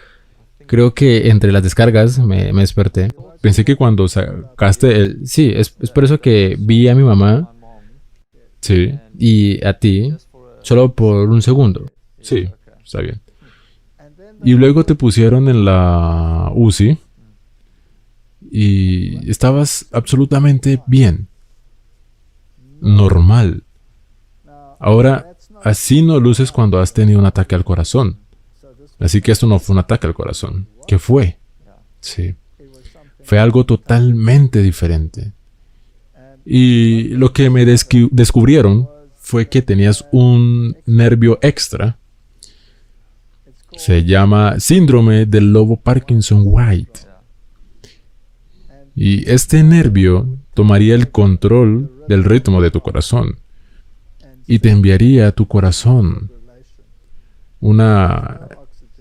Speaker 2: creo que entre las descargas me desperté.
Speaker 1: Pensé que cuando sacaste el...
Speaker 2: Sí, es por eso que vi a mi mamá
Speaker 1: Sí,
Speaker 2: y a ti solo por un segundo.
Speaker 1: sí, está bien. Y luego te pusieron en la UCI y estabas absolutamente bien. Normal. Ahora, así no luces cuando has tenido un ataque al corazón. Así que esto no fue un ataque al corazón. ¿Qué fue? Sí. Fue algo totalmente diferente. Y lo que me descubrieron fue que tenías un nervio extra. Se llama síndrome del lobo Parkinson-White. Y este nervio tomaría el control del ritmo de tu corazón y te enviaría a tu corazón una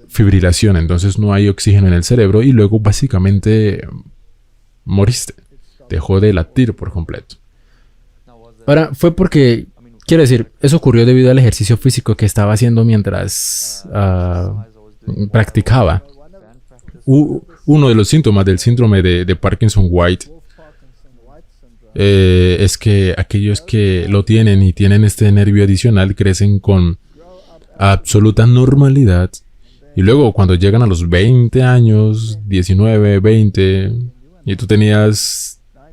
Speaker 1: fibrilación. Entonces no hay oxígeno en el cerebro y luego básicamente moriste. Dejó de latir por completo.
Speaker 2: Ahora, fue porque, quiero decir, eso ocurrió debido al ejercicio físico que estaba haciendo mientras practicaba.
Speaker 1: Uno de los síntomas del síndrome de Parkinson-White es que aquellos que lo tienen y tienen este nervio adicional crecen con absoluta normalidad y luego cuando llegan a los 20 años, 19, 20 y tú tenías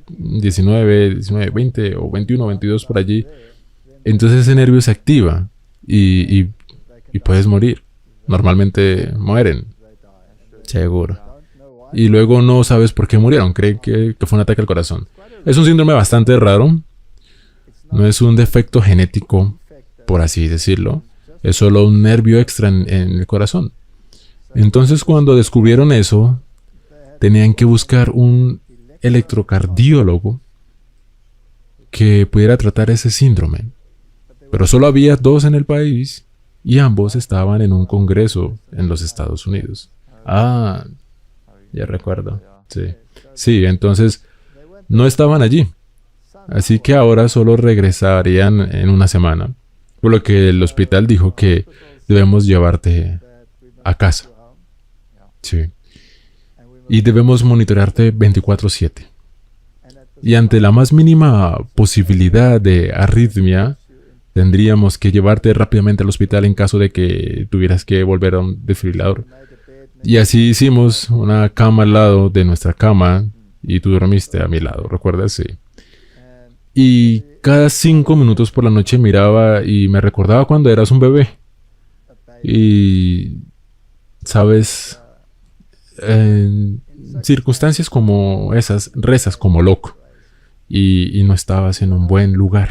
Speaker 1: 19, 20 o 21, 22 por allí, entonces ese nervio se activa y puedes morir. Normalmente mueren.
Speaker 2: Seguro.
Speaker 1: Y luego no sabes por qué murieron. Creen que fue un ataque al corazón. Es un síndrome bastante raro. No es un defecto genético, por así decirlo. Es solo un nervio extra en el corazón. Entonces cuando descubrieron eso, tenían que buscar un electrocardiólogo que pudiera tratar ese síndrome. Pero solo había 2 en el país y ambos estaban en un congreso en los Estados Unidos.
Speaker 2: Ah, ya recuerdo.
Speaker 1: Sí, entonces no estaban allí. Así que ahora solo regresarían en una semana. Por lo que el hospital dijo que debemos llevarte a casa. Sí. Y debemos monitorearte 24/7. Y ante la más mínima posibilidad de arritmia, tendríamos que llevarte rápidamente al hospital en caso de que tuvieras que volver a un desfibrilador. Y así hicimos una cama al lado de nuestra cama y tú dormiste a mi lado, ¿recuerdas? Sí. Y cada 5 minutos por la noche miraba y me recordaba cuando eras un bebé. Y, ¿sabes? En circunstancias como esas, rezas como loco. Y no estabas en un buen lugar.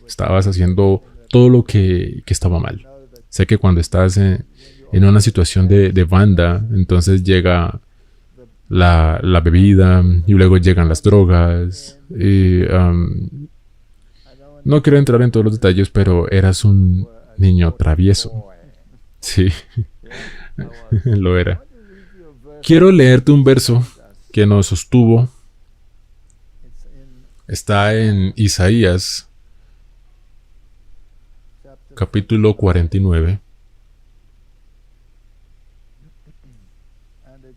Speaker 1: Estabas haciendo todo lo que estaba mal. Sé que cuando estás en una situación de banda, entonces llega la bebida y luego llegan las drogas. Y, no quiero entrar en todos los detalles, pero eras un niño travieso. Sí, lo era. Quiero leerte un verso que nos sostuvo. Está en Isaías, capítulo 49.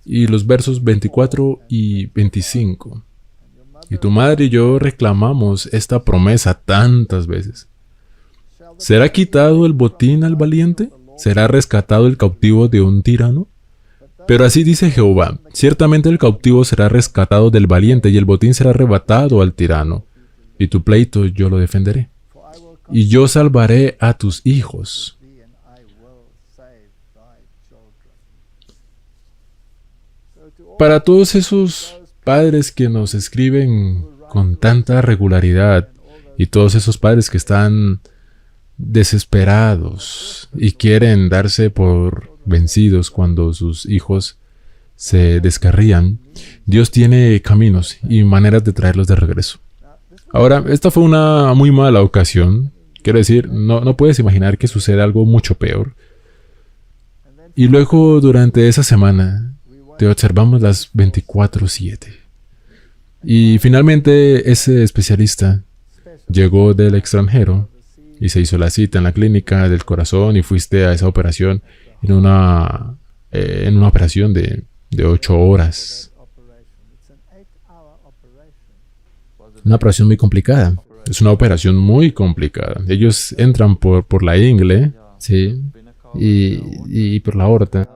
Speaker 1: Y los versos 24 y 25. Y tu madre y yo reclamamos esta promesa tantas veces. ¿Será quitado el botín al valiente? ¿Será rescatado el cautivo de un tirano? Pero así dice Jehová, ciertamente el cautivo será rescatado del valiente y el botín será arrebatado al tirano. Y tu pleito yo lo defenderé. Y yo salvaré a tus hijos. Para todos esos padres que nos escriben con tanta regularidad y todos esos padres que están desesperados y quieren darse por vencidos cuando sus hijos se descarrían, Dios tiene caminos y maneras de traerlos de regreso. Ahora, esta fue una muy mala ocasión. Quiero decir, no puedes imaginar que suceda algo mucho peor. Y luego, durante esa semana, te observamos las 24/7. Y finalmente ese especialista llegó del extranjero y se hizo la cita en la clínica del corazón y fuiste a esa operación en una operación de 8 horas.
Speaker 2: Una operación muy complicada.
Speaker 1: Es una operación muy complicada. Ellos entran por la ingle,
Speaker 2: Sí. Y por la aorta.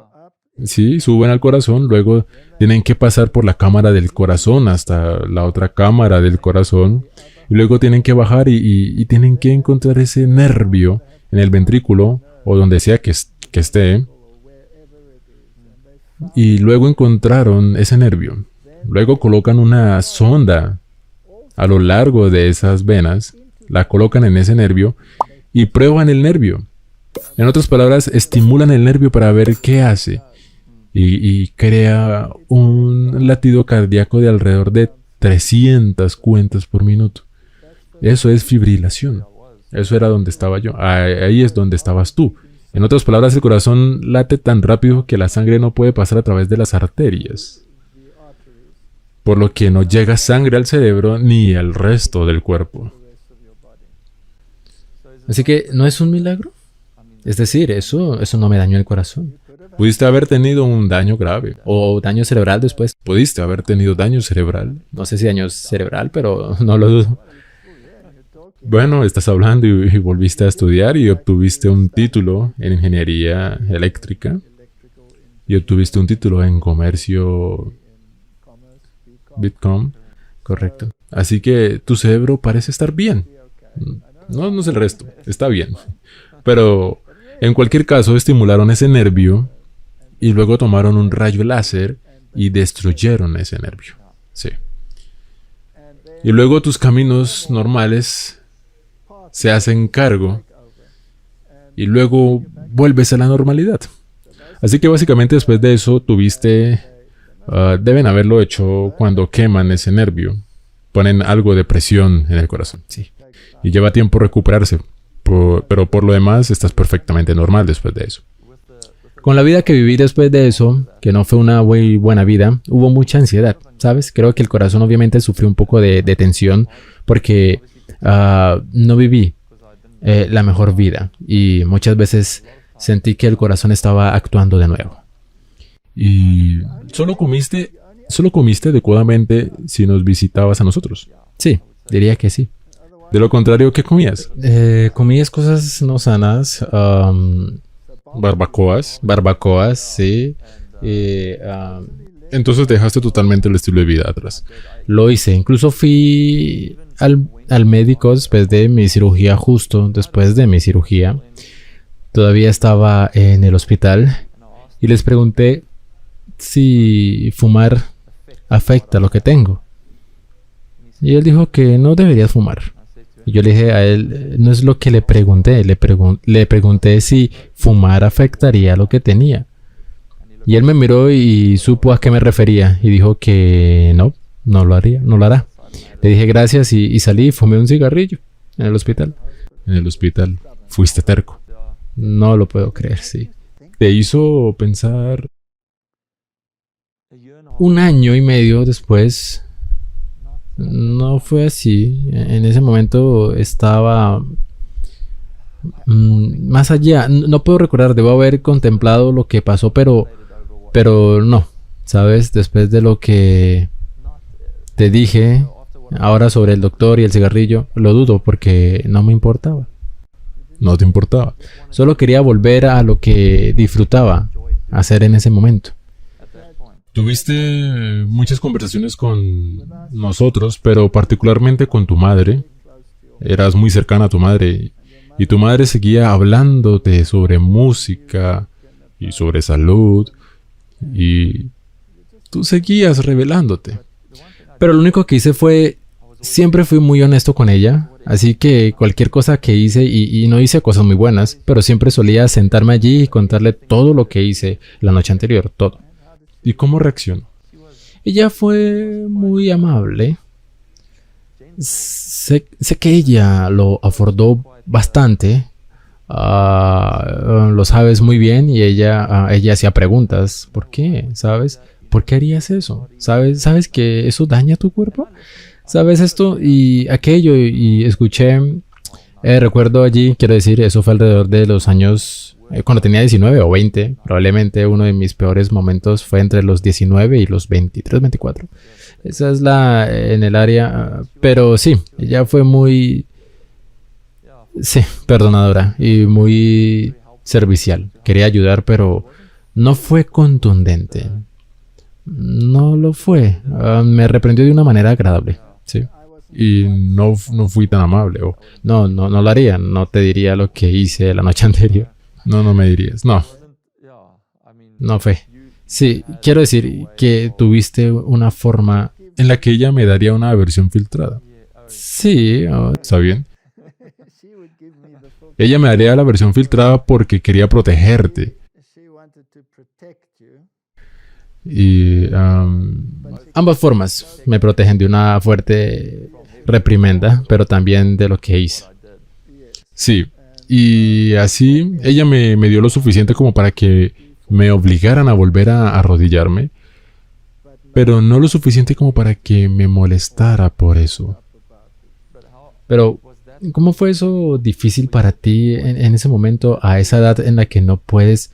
Speaker 1: sí, suben al corazón, luego tienen que pasar por la cámara del corazón hasta la otra cámara del corazón, y luego tienen que bajar y tienen que encontrar ese nervio en el ventrículo o donde sea que esté. Y luego encontraron ese nervio. Luego colocan una sonda a lo largo de esas venas, la colocan en ese nervio y prueban el nervio. En otras palabras, estimulan el nervio para ver qué hace. Y crea un latido cardíaco de alrededor de 300 cuentas por minuto. Eso es fibrilación. Eso era donde estaba yo. Ahí es donde estabas tú. En otras palabras, el corazón late tan rápido que la sangre no puede pasar a través de las arterias, por lo que no llega sangre al cerebro ni al resto del cuerpo.
Speaker 2: Así que, ¿no es un milagro? Es decir, eso no me dañó el corazón.
Speaker 1: Pudiste haber tenido un daño grave.
Speaker 2: O daño cerebral después.
Speaker 1: Pudiste haber tenido daño cerebral.
Speaker 2: No sé si daño cerebral, pero no lo dudo.
Speaker 1: Bueno, estás hablando y volviste a estudiar y obtuviste un título en ingeniería eléctrica. Y obtuviste un título en comercio Bitcom.
Speaker 2: Correcto.
Speaker 1: Así que tu cerebro parece estar bien. No es el resto, está bien. Pero en cualquier caso estimularon ese nervio y luego tomaron un rayo láser y destruyeron ese nervio. Sí. Y luego tus caminos normales se hacen cargo y luego vuelves a la normalidad. Así que básicamente después de eso tuviste... deben haberlo hecho cuando queman ese nervio. Ponen algo de presión en el corazón.
Speaker 2: Sí.
Speaker 1: Y lleva tiempo recuperarse. Pero por lo demás estás perfectamente normal después de eso.
Speaker 2: Con la vida que viví después de eso, que no fue una muy buena vida, hubo mucha ansiedad, ¿sabes? Creo que el corazón obviamente sufrió un poco de tensión porque no viví la mejor vida y muchas veces sentí que el corazón estaba actuando de nuevo.
Speaker 1: Y solo comiste adecuadamente si nos visitabas a nosotros.
Speaker 2: Sí, diría que sí.
Speaker 1: De lo contrario, ¿qué comías?
Speaker 2: Comí cosas no sanas.
Speaker 1: Barbacoas.
Speaker 2: Sí.
Speaker 1: Entonces dejaste totalmente el estilo de vida atrás.
Speaker 2: Lo hice. Incluso fui al médico después de mi cirugía, justo después de mi cirugía. Todavía estaba en el hospital y les pregunté si fumar afecta lo que tengo. Y él dijo que no deberías fumar. Y yo le dije a él, no es lo que le pregunté, le pregunté si fumar afectaría lo que tenía. Y él me miró y supo a qué me refería y dijo que no lo haría, no lo hará. Le dije gracias y salí y fumé un cigarrillo en el hospital.
Speaker 1: En el hospital fuiste terco.
Speaker 2: No lo puedo creer, sí.
Speaker 1: Te hizo pensar.
Speaker 2: 1 año y medio después, no fue así. En ese momento estaba más allá. No puedo recordar, debo haber contemplado lo que pasó, pero no. ¿Sabes? Después de lo que te dije ahora sobre el doctor y el cigarrillo, lo dudo porque no me importaba.
Speaker 1: No te importaba.
Speaker 2: Solo quería volver a lo que disfrutaba hacer en ese momento.
Speaker 1: Tuviste muchas conversaciones con nosotros, pero particularmente con tu madre. Eras muy cercana a tu madre y tu madre seguía hablándote sobre música y sobre salud y tú seguías revelándote.
Speaker 2: Pero lo único que hice fue, siempre fui muy honesto con ella, así que cualquier cosa que hice, y no hice cosas muy buenas, pero siempre solía sentarme allí y contarle todo lo que hice la noche anterior, todo.
Speaker 1: ¿Y cómo reaccionó?
Speaker 2: Ella fue muy amable. Sé que ella lo abordó bastante. Lo sabes muy bien y ella hacía preguntas. ¿Por qué? ¿Sabes? ¿Por qué harías eso? ¿Sabes que eso daña tu cuerpo? ¿Sabes esto y aquello? Y escuché, recuerdo allí, quiero decir, eso fue alrededor de los años, cuando tenía 19 o 20, probablemente uno de mis peores momentos fue entre los 19 y los 23, 24. Esa es en el área, pero sí, ella fue muy, sí, perdonadora y muy servicial. Quería ayudar, pero no fue contundente. No lo fue. Me reprendió de una manera agradable, sí.
Speaker 1: Y no fui tan amable.
Speaker 2: No lo haría. No te diría lo que hice la noche anterior.
Speaker 1: No me dirías.
Speaker 2: No fue. Sí, quiero decir que tuviste una forma
Speaker 1: en la que ella me daría una versión filtrada.
Speaker 2: Sí.
Speaker 1: ¿Está bien? Ella me daría la versión filtrada porque quería protegerte. Y
Speaker 2: ambas formas me protegen de una fuerte reprimenda, pero también de lo que hice.
Speaker 1: Sí, y así ella me dio lo suficiente como para que me obligaran a volver a arrodillarme, pero no lo suficiente como para que me molestara por eso.
Speaker 2: Pero, ¿cómo fue eso difícil para ti en ese momento, a esa edad en la que no puedes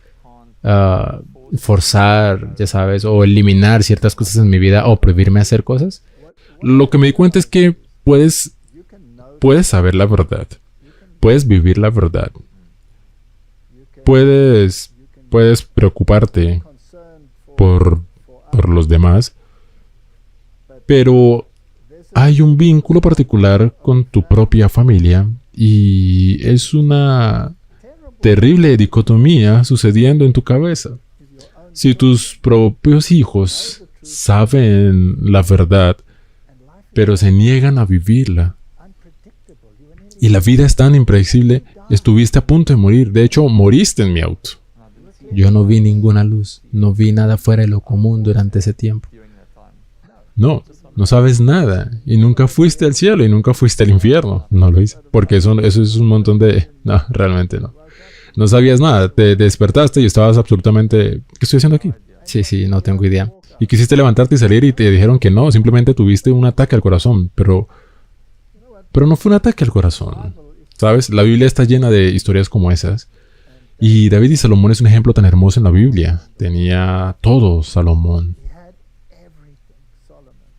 Speaker 2: forzar, ya sabes, o eliminar ciertas cosas en mi vida o prohibirme hacer cosas?
Speaker 1: Lo que me di cuenta es que puedes saber la verdad. Puedes vivir la verdad. Puedes preocuparte por los demás, pero hay un vínculo particular con tu propia familia y es una terrible dicotomía sucediendo en tu cabeza. Si tus propios hijos saben la verdad, pero se niegan a vivirla, y la vida es tan impredecible, estuviste a punto de morir. De hecho, moriste en mi auto.
Speaker 2: Yo no vi ninguna luz, no vi nada fuera de lo común durante ese tiempo.
Speaker 1: No sabes nada, y nunca fuiste al cielo, y nunca fuiste al infierno. No lo hice, porque eso es un montón de... No, realmente no. No sabías nada, te despertaste y estabas absolutamente... ¿Qué estoy haciendo aquí?
Speaker 2: Sí, no tengo idea.
Speaker 1: Y quisiste levantarte y salir y te dijeron que no, simplemente tuviste un ataque al corazón, pero no fue un ataque al corazón. ¿Sabes? La Biblia está llena de historias como esas. Y David y Salomón es un ejemplo tan hermoso en la Biblia. Tenía todo Salomón.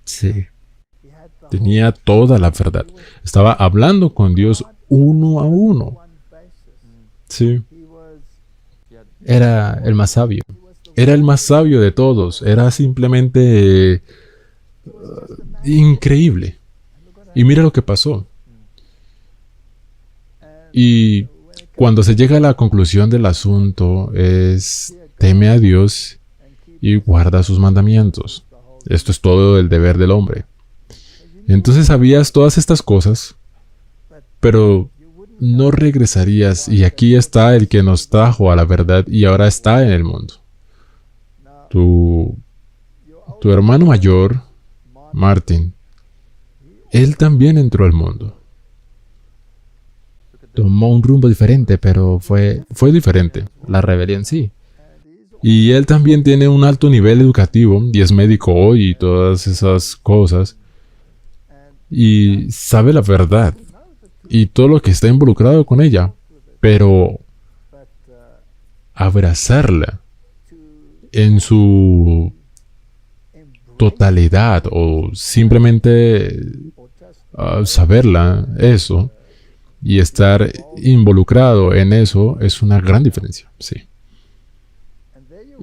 Speaker 2: Sí.
Speaker 1: Tenía toda la verdad. Estaba hablando con Dios uno a uno. Sí.
Speaker 2: Era el más sabio.
Speaker 1: Era el más sabio de todos. Era simplemente increíble. Y mira lo que pasó. Y cuando se llega a la conclusión del asunto es: teme a Dios y guarda sus mandamientos. Esto es todo el deber del hombre. Entonces sabías todas estas cosas, pero no regresarías y aquí está el que nos trajo a la verdad y ahora está en el mundo. Tu hermano mayor, Martin, él también entró al mundo. Tomó un rumbo diferente, pero fue diferente. La rebelión sí. Y él también tiene un alto nivel educativo y es médico hoy y todas esas cosas. Y sabe la verdad y todo lo que está involucrado con ella. Pero abrazarla en su totalidad o simplemente saberla, eso, y estar involucrado en eso es una gran diferencia, sí.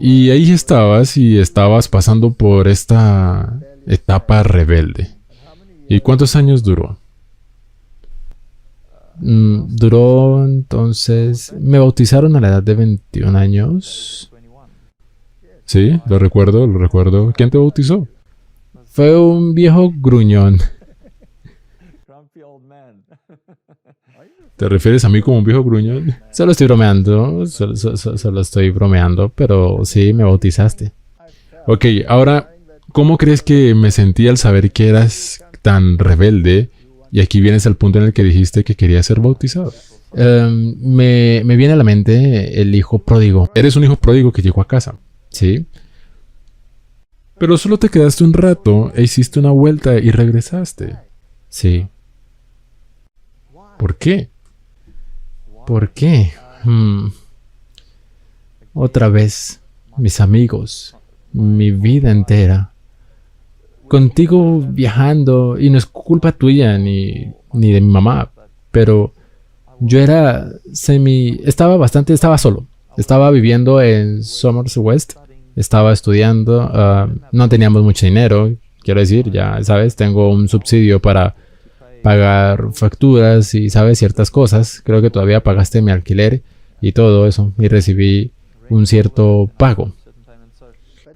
Speaker 1: Y ahí estabas y estabas pasando por esta etapa rebelde. ¿Y cuántos años duró?
Speaker 2: Duró entonces... Me bautizaron a la edad de 21 años.
Speaker 1: Sí, lo recuerdo. ¿Quién te bautizó?
Speaker 2: Fue un viejo gruñón.
Speaker 1: ¿Te refieres a mí como un viejo gruñón?
Speaker 2: Solo estoy bromeando, solo estoy bromeando, pero sí, me bautizaste.
Speaker 1: Ok, ahora, ¿cómo crees que me sentí al saber que eras tan rebelde? Y aquí vienes al punto en el que dijiste que querías ser bautizado.
Speaker 2: Me viene a la mente el hijo pródigo.
Speaker 1: Eres un hijo pródigo que llegó a casa.
Speaker 2: Sí.
Speaker 1: Pero solo te quedaste un rato e hiciste una vuelta y regresaste.
Speaker 2: Sí.
Speaker 1: ¿Por qué?
Speaker 2: ¿Por qué? Otra vez, mis amigos, mi vida entera. Contigo viajando, y no es culpa tuya ni de mi mamá, pero yo estaba solo. Estaba viviendo en Somerset West, estaba estudiando, no teníamos mucho dinero, quiero decir, ya sabes, tengo un subsidio para pagar facturas y sabes ciertas cosas. Creo que todavía pagaste mi alquiler y todo eso, y recibí un cierto pago.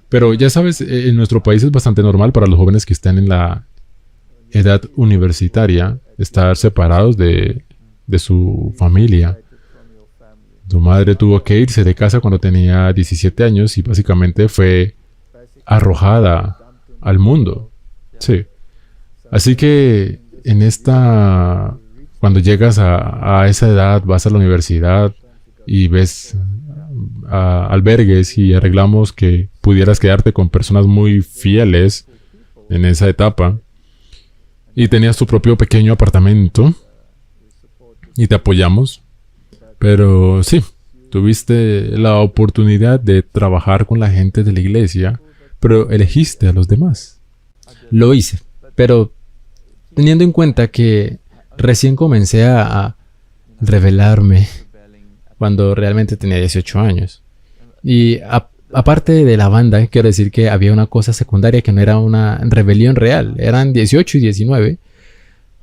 Speaker 1: Pero ya sabes, en nuestro país es bastante normal para los jóvenes que están en la edad universitaria estar separados de su familia. Tu madre tuvo que irse de casa cuando tenía 17 años y básicamente fue arrojada al mundo. Sí. Así que cuando llegas a esa edad, vas a la universidad y ves albergues y arreglamos que pudieras quedarte con personas muy fieles en esa etapa y tenías tu propio pequeño apartamento y te apoyamos, pero sí, tuviste la oportunidad de trabajar con la gente de la iglesia, pero elegiste a los demás.
Speaker 2: Lo hice, pero teniendo en cuenta que recién comencé a rebelarme cuando realmente tenía 18 años. Y aparte de la banda, quiero decir que había una cosa secundaria que no era una rebelión real. Eran 18 y 19.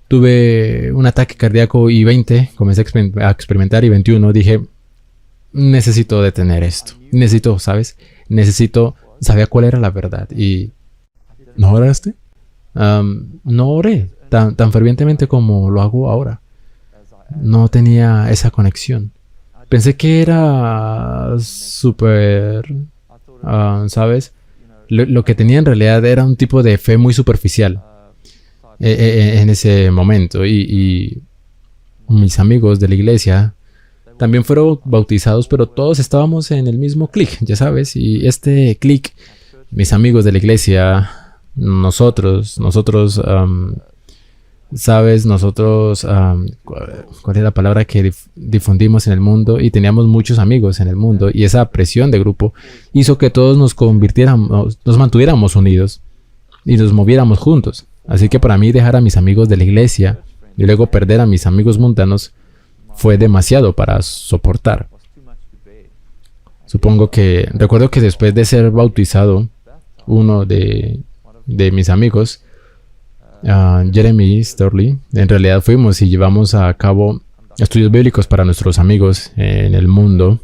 Speaker 2: Tuve un ataque cardíaco y 20. Comencé a experimentar y 21. Dije, necesito detener esto. Sabía cuál era la verdad. Y
Speaker 1: ¿no oraste?
Speaker 2: No oré tan fervientemente como lo hago ahora. No tenía esa conexión. Pensé que era súper, ¿sabes? Lo que tenía en realidad era un tipo de fe muy superficial en ese momento. Y mis amigos de la iglesia también fueron bautizados, pero todos estábamos en el mismo clic, ya sabes. Y este clic, mis amigos de la iglesia, nosotros, ¿sabes? Nosotros, ¿cuál es la palabra que difundimos en el mundo? Y teníamos muchos amigos en el mundo. Y esa presión de grupo hizo que todos nos mantuviéramos unidos y nos moviéramos juntos. Así que para mí dejar a mis amigos de la iglesia y luego perder a mis amigos mundanos fue demasiado para soportar. Recuerdo que después de ser bautizado, uno de mis amigos, Jeremy Storley, en realidad fuimos y llevamos a cabo estudios bíblicos para nuestros amigos en el mundo.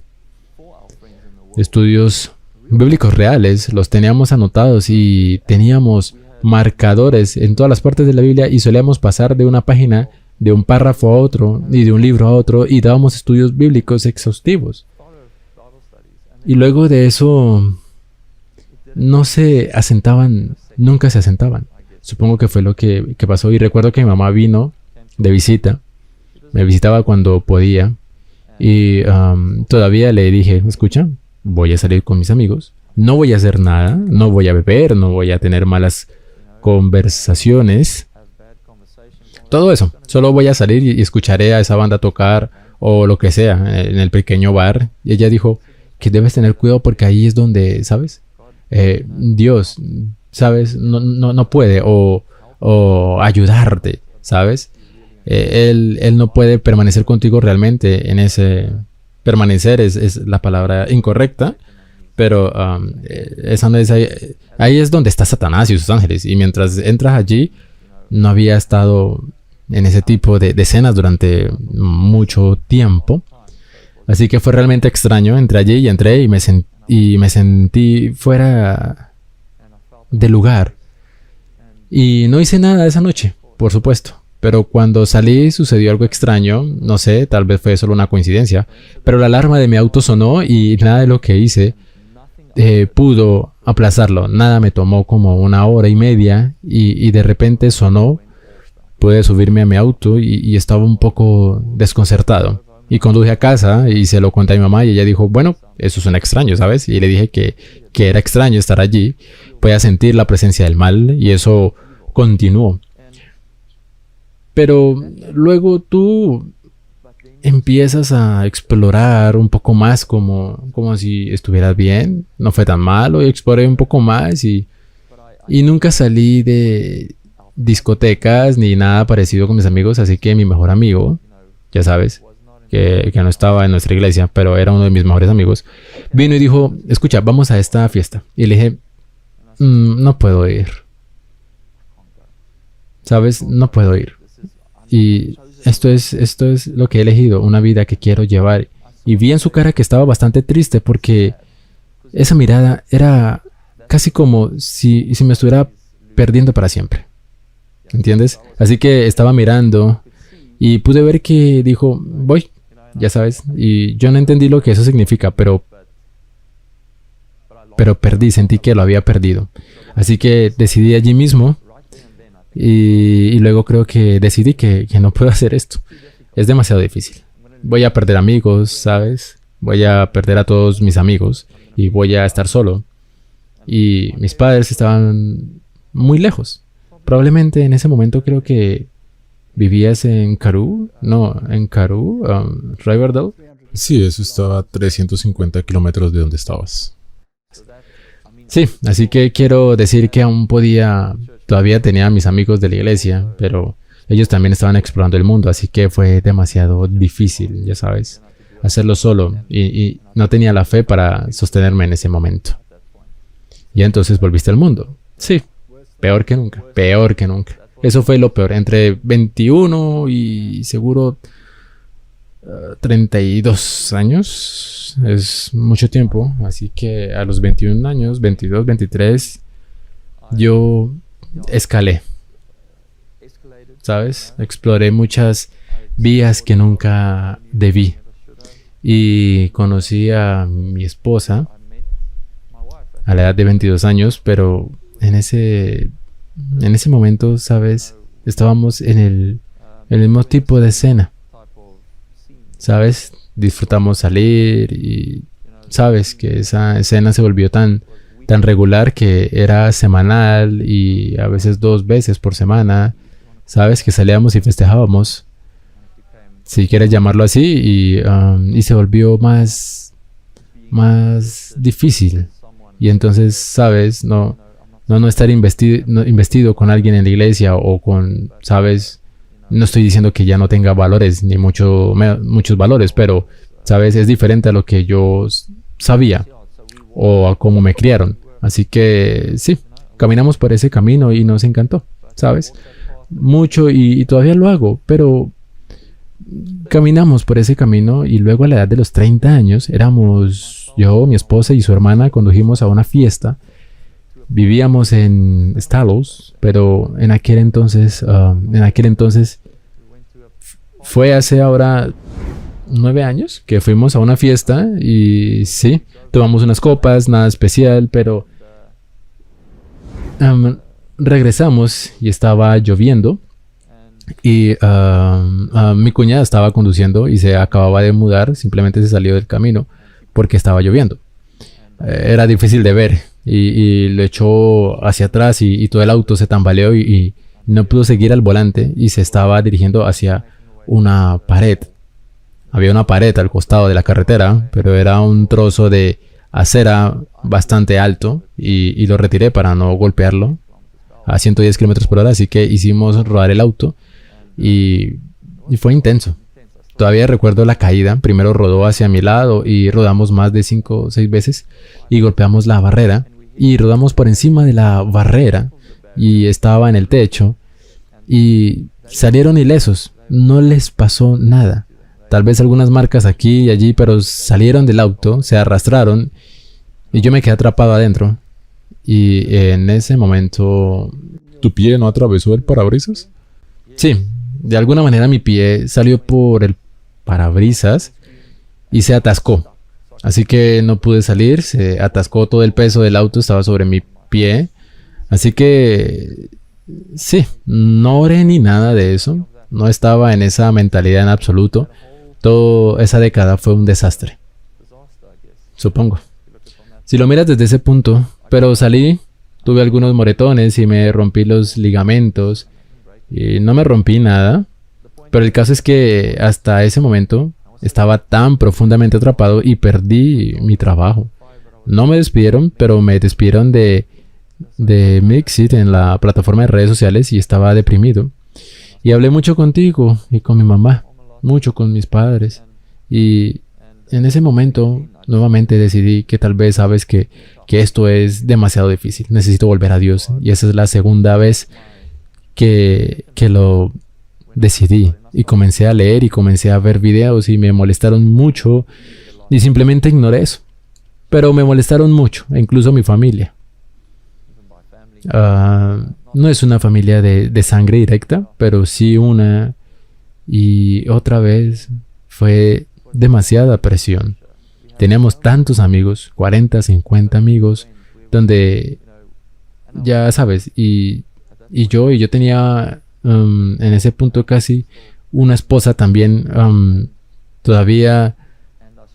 Speaker 2: Estudios bíblicos reales, los teníamos anotados y teníamos marcadores en todas las partes de la Biblia y solíamos pasar de una página de un párrafo a otro y de un libro a otro y dábamos estudios bíblicos exhaustivos. Y luego de eso no se asentaban, nunca se asentaban. Supongo que fue lo que pasó. Y recuerdo que mi mamá vino de visita, me visitaba cuando podía y todavía le dije, escucha, voy a salir con mis amigos, no voy a hacer nada, no voy a beber, no voy a tener malas conversaciones, todo eso, solo voy a salir y escucharé a esa banda tocar o lo que sea en el pequeño bar. Y ella dijo que debes tener cuidado porque ahí es donde, ¿sabes? Dios, ¿sabes? No puede o ayudarte, ¿sabes? Él no puede permanecer contigo realmente en ese... Permanecer es la palabra incorrecta, pero esa no es ahí es donde está Satanás y sus ángeles. Y mientras entras allí, no había estado en ese tipo de escenas durante mucho tiempo. Así que fue realmente extraño. Entré allí y entré y me sentí fuera de lugar. Y no hice nada esa noche, por supuesto. Pero cuando salí sucedió algo extraño. No sé, tal vez fue solo una coincidencia. Pero la alarma de mi auto sonó y nada de lo que hice pudo aplazarlo. Nada, me tomó como 1 hora y media y de repente sonó. Pude subirme a mi auto y estaba un poco desconcertado. Y conduje a casa y se lo conté a mi mamá y ella dijo, bueno, eso suena extraño, ¿sabes? Y le dije que era extraño estar allí. Podía sentir la presencia del mal y eso continuó. Pero luego tú empiezas a explorar un poco más como si estuvieras bien. No fue tan malo y exploré un poco más y nunca salí de discotecas ni nada parecido con mis amigos. Así que mi mejor amigo, ya sabes, que no estaba en nuestra iglesia, pero era uno de mis mejores amigos, vino y dijo, escucha, vamos a esta fiesta. Y le dije, no puedo ir. ¿Sabes? No puedo ir. Y esto es lo que he elegido, una vida que quiero llevar. Y vi en su cara que estaba bastante triste porque esa mirada era casi como si me estuviera perdiendo para siempre. ¿Entiendes? Así que estaba mirando y pude ver que dijo, voy, ya sabes. Y yo no entendí lo que eso significa, pero perdí, sentí que lo había perdido. Así que decidí allí mismo. Y luego creo que decidí que no puedo hacer esto. Es demasiado difícil. Voy a perder amigos, ¿sabes? Voy a perder a todos mis amigos y voy a estar solo. Y mis padres estaban muy lejos. Probablemente en ese momento creo que vivías en Karoo. No, en Karoo, Riverdale.
Speaker 1: Sí, eso estaba a 350 kilómetros de donde estabas.
Speaker 2: Sí, así que quiero decir que aún todavía tenía a mis amigos de la iglesia, pero ellos también estaban explorando el mundo, así que fue demasiado difícil, ya sabes, hacerlo solo y no tenía la fe para sostenerme en ese momento. Y entonces volviste al mundo. Sí, peor que nunca, peor que nunca. Eso fue lo peor, entre 21 y seguro 32 años, es mucho tiempo, así que a los 21 años, 22, 23, yo escalé, ¿sabes? Exploré muchas vías que nunca debí y conocí a mi esposa a la edad de 22 años, pero en ese momento, ¿sabes? Estábamos en el mismo tipo de escena, ¿sabes? Disfrutamos salir y sabes que esa escena se volvió tan regular que era semanal y a veces 2 veces por semana, sabes, que salíamos y festejábamos, si quieres llamarlo así, y se volvió más difícil. Y entonces, sabes, no estar investido con alguien en la iglesia o con, sabes, no estoy diciendo que ya no tenga valores ni muchos valores, pero, sabes, es diferente a lo que yo sabía o a cómo me criaron. Así que sí, caminamos por ese camino y nos encantó, ¿sabes? Mucho y todavía lo hago, pero caminamos por ese camino y luego a la edad de los 30 años éramos yo, mi esposa y su hermana, condujimos a una fiesta. Vivíamos en Stalos, pero en aquel entonces Fue hace ahora 9 años que fuimos a una fiesta y sí, tomamos unas copas, nada especial, pero regresamos y estaba lloviendo y mi cuñada estaba conduciendo y se acababa de mudar, simplemente se salió del camino porque estaba lloviendo. Era difícil de ver y lo echó hacia atrás y todo el auto se tambaleó y no pudo seguir al volante y se estaba dirigiendo hacia una pared. Había una pared al costado de la carretera, pero era un trozo de acera bastante alto y lo retiré para no golpearlo a 110 kilómetros por hora, así que hicimos rodar el auto y fue intenso. Todavía recuerdo la caída. Primero rodó hacia mi lado y rodamos más de 5 o 6 veces y golpeamos la barrera y rodamos por encima de la barrera y estaba en el techo y salieron ilesos. No les pasó nada. Tal vez algunas marcas aquí y allí, pero salieron del auto, se arrastraron y yo me quedé atrapado adentro. Y en ese momento...
Speaker 1: ¿Tu pie no atravesó el parabrisas?
Speaker 2: Sí, de alguna manera mi pie salió por el parabrisas y se atascó. Así que no pude salir, se atascó, todo el peso del auto estaba sobre mi pie. Así que sí, no oré ni nada de eso. No estaba en esa mentalidad en absoluto. Toda esa década fue un desastre, supongo, si lo miras desde ese punto. Pero salí, tuve algunos moretones y me rompí los ligamentos. Y no me rompí nada. Pero el caso es que hasta ese momento estaba tan profundamente atrapado y perdí mi trabajo. No me despidieron, pero me despidieron de Mixit en la plataforma de redes sociales y estaba deprimido. Y hablé mucho contigo y con mi mamá, mucho con mis padres. Y en ese momento nuevamente decidí que tal vez sabes que esto es demasiado difícil. Necesito volver a Dios. Y esa es la segunda vez que lo decidí. Y comencé a leer y comencé a ver videos y me molestaron mucho. Y simplemente ignoré eso. Pero me molestaron mucho, e incluso mi familia. No es una familia de sangre directa, pero sí una. Y otra vez fue demasiada presión. Teníamos tantos amigos, 40, 50 amigos, donde, ya sabes, y yo tenía en ese punto casi una esposa también, todavía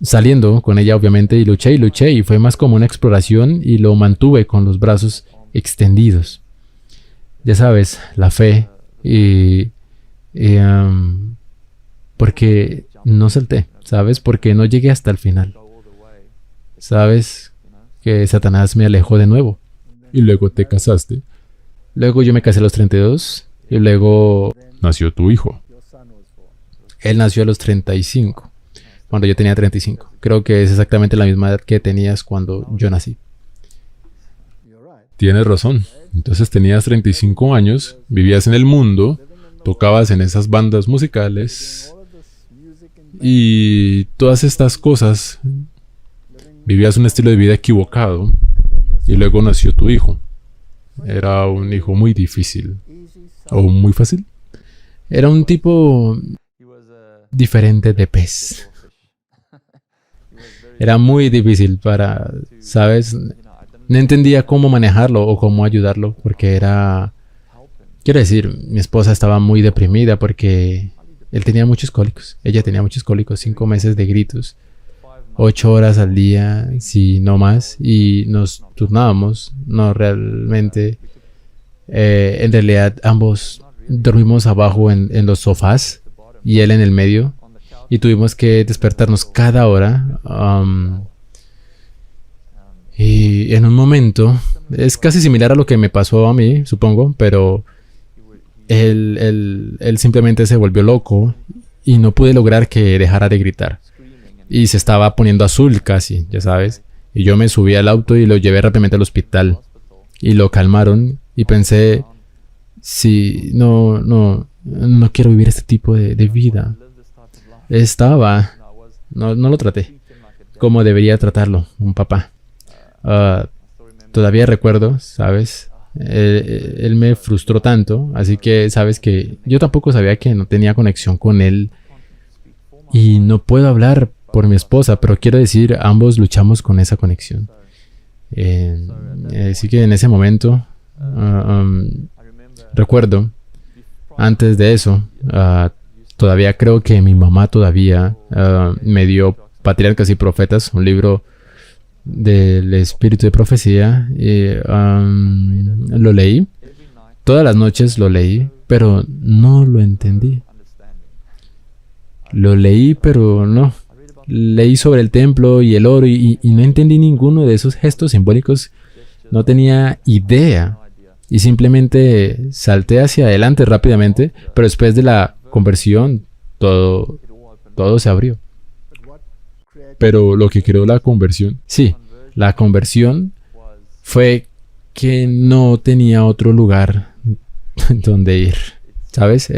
Speaker 2: saliendo con ella obviamente, y luché y fue más como una exploración y lo mantuve con los brazos extendidos. Ya sabes, la fe porque no salté, ¿sabes? Porque no llegué hasta el final. ¿Sabes? Que Satanás me alejó de nuevo.
Speaker 1: Y luego te casaste.
Speaker 2: Luego yo me casé a los 32 y luego
Speaker 1: Nació tu hijo.
Speaker 2: él nació a los 35, cuando yo tenía 35. Creo que es exactamente la misma edad que tenías cuando yo nací.
Speaker 1: Tienes razón. Entonces tenías 35 años, vivías en el mundo, tocabas en esas bandas musicales y todas estas cosas. Vivías un estilo de vida equivocado y luego nació tu hijo. Era un hijo muy difícil. ¿O muy fácil?
Speaker 2: Era un tipo diferente de pez. Era muy difícil para, ¿sabes? No entendía cómo manejarlo o cómo ayudarlo porque era... Quiero decir, mi esposa estaba muy deprimida porque él tenía muchos cólicos. Ella tenía muchos cólicos, 5 meses de gritos. 8 horas al día, si no más, y nos turnábamos. No, realmente, en realidad ambos dormimos abajo en los sofás y él en el medio, y tuvimos que despertarnos cada hora. Y en un momento, es casi similar a lo que me pasó a mí, supongo, pero él simplemente se volvió loco y no pude lograr que dejara de gritar. Y se estaba poniendo azul casi, ya sabes. Y yo me subí al auto y lo llevé rápidamente al hospital. Y lo calmaron y pensé, sí, no quiero vivir este tipo de vida. No lo traté como debería tratarlo un papá. Todavía recuerdo, ¿sabes? Él me frustró tanto, así que sabes que yo tampoco sabía que no tenía conexión con él y no puedo hablar por mi esposa, pero quiero decir, ambos luchamos con esa conexión. Así que en ese momento, recuerdo, antes de eso, todavía creo que mi mamá todavía me dio Patriarcas y Profetas, un libro del espíritu de profecía. Lo leí, todas las noches lo leí, pero no lo entendí. Lo leí, pero no. Leí sobre el templo y el oro y no entendí ninguno de esos gestos simbólicos. No tenía idea. Y simplemente salté hacia adelante rápidamente, pero después de la conversión, todo se abrió.
Speaker 1: Pero lo que creó la conversión,
Speaker 2: Sí, la conversión fue que no tenía otro lugar donde ir. ¿Sabes?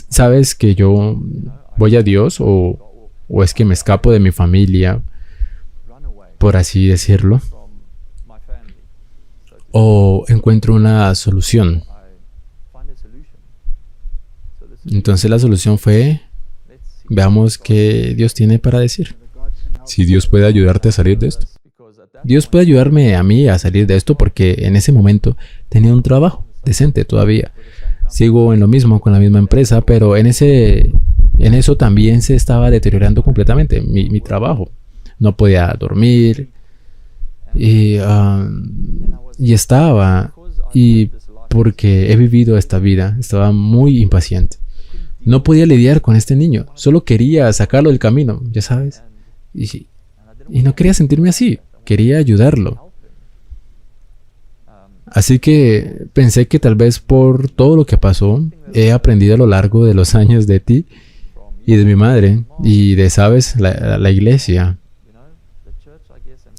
Speaker 2: ¿Sabes que yo voy a Dios o es que me escapo de mi familia, por así decirlo? O encuentro una solución. Entonces la solución fue, veamos qué Dios tiene para decir.
Speaker 1: si Dios puede ayudarte a salir de esto.
Speaker 2: Dios puede ayudarme a mí a salir de esto porque en ese momento tenía un trabajo decente todavía. Sigo en lo mismo con la misma empresa, pero en eso también se estaba deteriorando completamente mi trabajo. No podía dormir y porque he vivido esta vida, estaba muy impaciente. No podía lidiar con este niño, solo quería sacarlo del camino, ya sabes. Y no quería sentirme así, quería ayudarlo. Así que pensé que tal vez por todo lo que pasó, he aprendido a lo largo de los años de ti y de mi madre y de, sabes, la iglesia.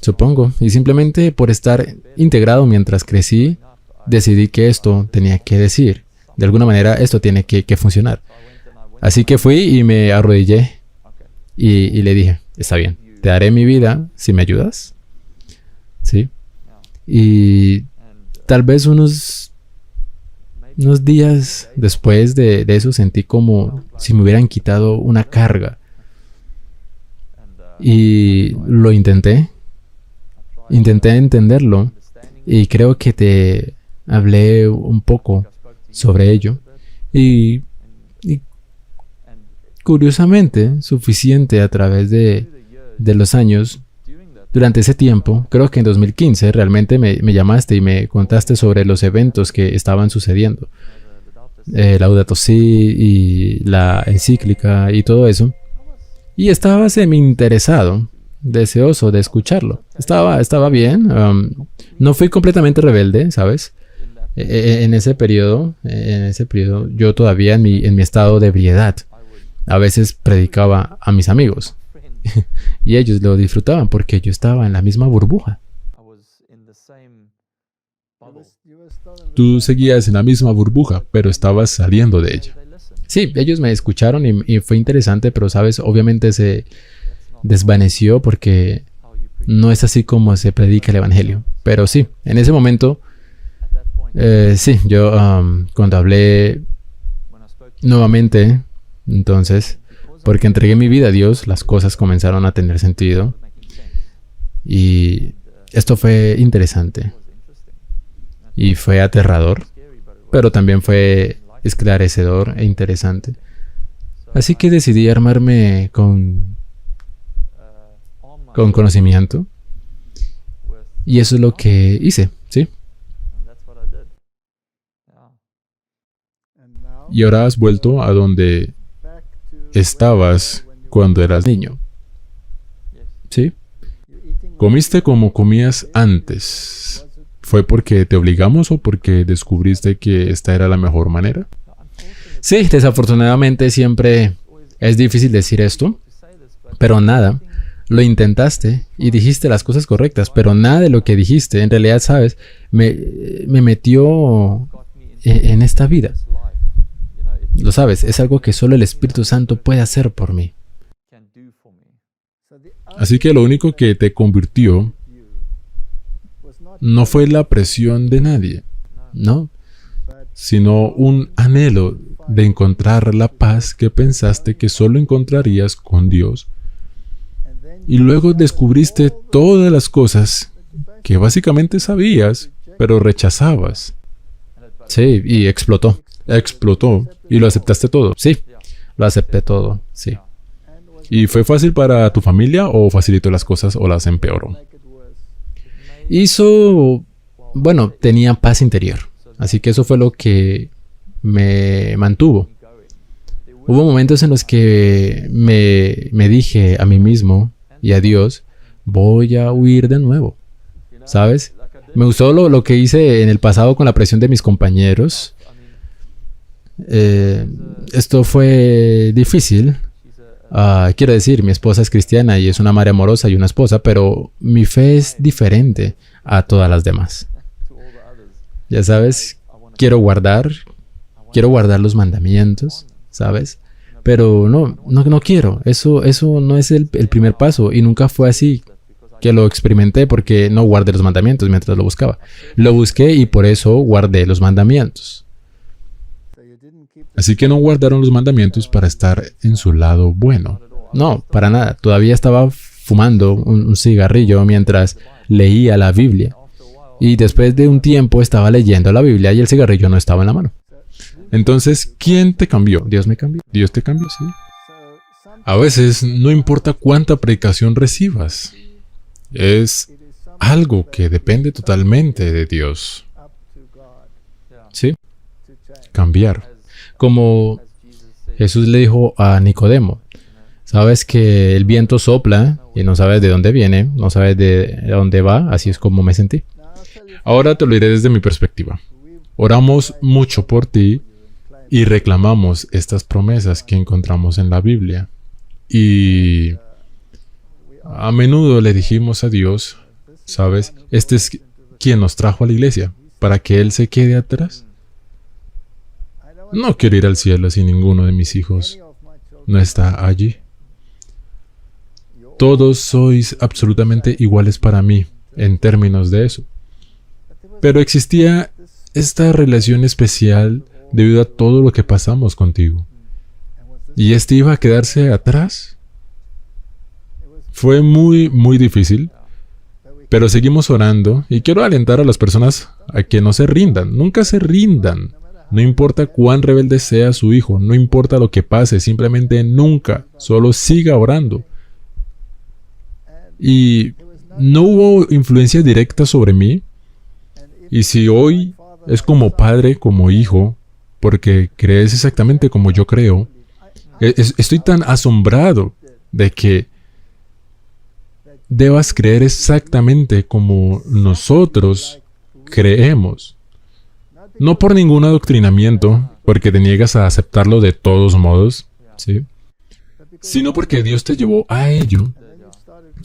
Speaker 2: Supongo. Y simplemente por estar integrado mientras crecí, decidí que esto tenía que decir. De alguna manera esto tiene que funcionar. Así que fui y me arrodillé y le dije, está bien, te daré mi vida si me ayudas. ¿Sí? Y tal vez unos días después de eso sentí como si me hubieran quitado una carga. Y lo intenté entenderlo y creo que te hablé un poco sobre ello. Y curiosamente, suficiente a través de los años. Durante ese tiempo, creo que en 2015, realmente me llamaste y me contaste sobre los eventos que estaban sucediendo. Laudato Si y la encíclica y todo eso. Y estaba semi-interesado, deseoso de escucharlo. Estaba bien. No fui completamente rebelde, ¿sabes? En ese periodo, yo todavía en mi estado de ebriedad. A veces predicaba a mis amigos. Y ellos lo disfrutaban porque yo estaba en la misma burbuja.
Speaker 1: Tú seguías en la misma burbuja, pero estabas saliendo de ella.
Speaker 2: Sí, ellos me escucharon y fue interesante, pero sabes, obviamente se desvaneció porque no es así como se predica el evangelio. Pero sí, en ese momento, sí, yo cuando hablé nuevamente, entonces, porque entregué mi vida a Dios, las cosas comenzaron a tener sentido. Y esto fue interesante. Y fue aterrador, pero también fue esclarecedor e interesante. Así que decidí armarme con conocimiento. Y eso es lo que hice, ¿sí?
Speaker 1: Y ahora has vuelto a donde estabas cuando eras niño.
Speaker 2: ¿Sí?
Speaker 1: ¿Comiste como comías antes? ¿Fue porque te obligamos o porque descubriste que esta era la mejor manera?
Speaker 2: Sí, desafortunadamente siempre es difícil decir esto, pero nada, lo intentaste y dijiste las cosas correctas, pero nada de lo que dijiste, en realidad, sabes, me metió en esta vida. Lo sabes, es algo que solo el Espíritu Santo puede hacer por mí.
Speaker 1: Así que lo único que te convirtió no fue la presión de nadie,
Speaker 2: ¿no?
Speaker 1: sino un anhelo de encontrar la paz que pensaste que solo encontrarías con Dios. Y luego descubriste todas las cosas que básicamente sabías, pero rechazabas.
Speaker 2: Sí, y explotó.
Speaker 1: Explotó y lo aceptaste todo.
Speaker 2: Sí, lo acepté todo, sí.
Speaker 1: ¿Y fue fácil para tu familia o facilitó las cosas o las empeoró?
Speaker 2: Bueno, tenía paz interior. Así que eso fue lo que me mantuvo. Hubo momentos en los que me dije a mí mismo y a Dios, voy a huir de nuevo, ¿sabes? Me gustó lo que hice en el pasado con la presión de mis compañeros. Esto fue difícil. Quiero decir, mi esposa es cristiana y es una madre amorosa y una esposa, pero mi fe es diferente a todas las demás. Ya sabes, quiero guardar los mandamientos, ¿sabes? Pero no quiero. Eso no es el primer paso y nunca fue así que lo experimenté porque no guardé los mandamientos mientras lo buscaba. Lo busqué y por eso guardé los mandamientos.
Speaker 1: Así que no guardaron los mandamientos para estar en su lado bueno.
Speaker 2: No, para nada. Todavía estaba fumando un cigarrillo mientras leía la Biblia. Y después de un tiempo estaba leyendo la Biblia y el cigarrillo no estaba en la mano.
Speaker 1: Entonces, ¿quién te cambió?
Speaker 2: Dios me cambió.
Speaker 1: Dios te cambió, sí. A veces no importa cuánta predicación recibas. Es algo que depende totalmente de Dios.
Speaker 2: Sí.
Speaker 1: Cambiar.
Speaker 2: Como Jesús le dijo a Nicodemo, sabes que el viento sopla y no sabes de dónde viene, no sabes de dónde va, así es como me sentí.
Speaker 1: Ahora te lo diré desde mi perspectiva. Oramos mucho por ti y reclamamos estas promesas que encontramos en la Biblia. Y a menudo le dijimos a Dios, ¿sabes? Este es quien nos trajo a la iglesia, para que Él se quede atrás. No quiero ir al cielo si ninguno de mis hijos no está allí. Todos sois absolutamente iguales para mí, en términos de eso. Pero existía esta relación especial debido a todo lo que pasamos contigo. ¿Y este iba a quedarse atrás? Fue muy, muy difícil, pero seguimos orando y quiero alentar a las personas a que no se rindan, nunca se rindan. No importa cuán rebelde sea su hijo, no importa lo que pase, simplemente nunca, solo siga orando. Y no hubo influencia directa sobre mí. Y si hoy es como padre, como hijo, porque crees exactamente como yo creo, estoy tan asombrado de que debas creer exactamente como nosotros creemos. No por ningún adoctrinamiento, porque te niegas a aceptarlo de todos modos, ¿sí? Sino porque Dios te llevó a ello.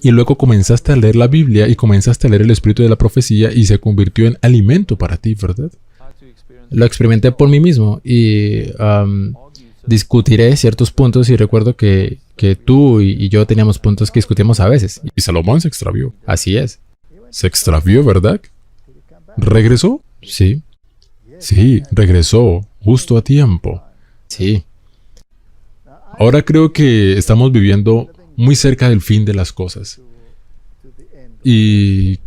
Speaker 1: Y luego comenzaste a leer la Biblia y comenzaste a leer el espíritu de la profecía y se convirtió en alimento para ti, ¿verdad?
Speaker 2: Lo experimenté por mí mismo y discutiré ciertos puntos y recuerdo que tú y yo teníamos puntos que discutíamos a veces.
Speaker 1: Y Salomón se extravió.
Speaker 2: Así es.
Speaker 1: Se extravió, ¿verdad? ¿Regresó?
Speaker 2: Sí.
Speaker 1: Sí, regresó, justo a tiempo.
Speaker 2: Sí.
Speaker 1: Ahora creo que estamos viviendo muy cerca del fin de las cosas. Y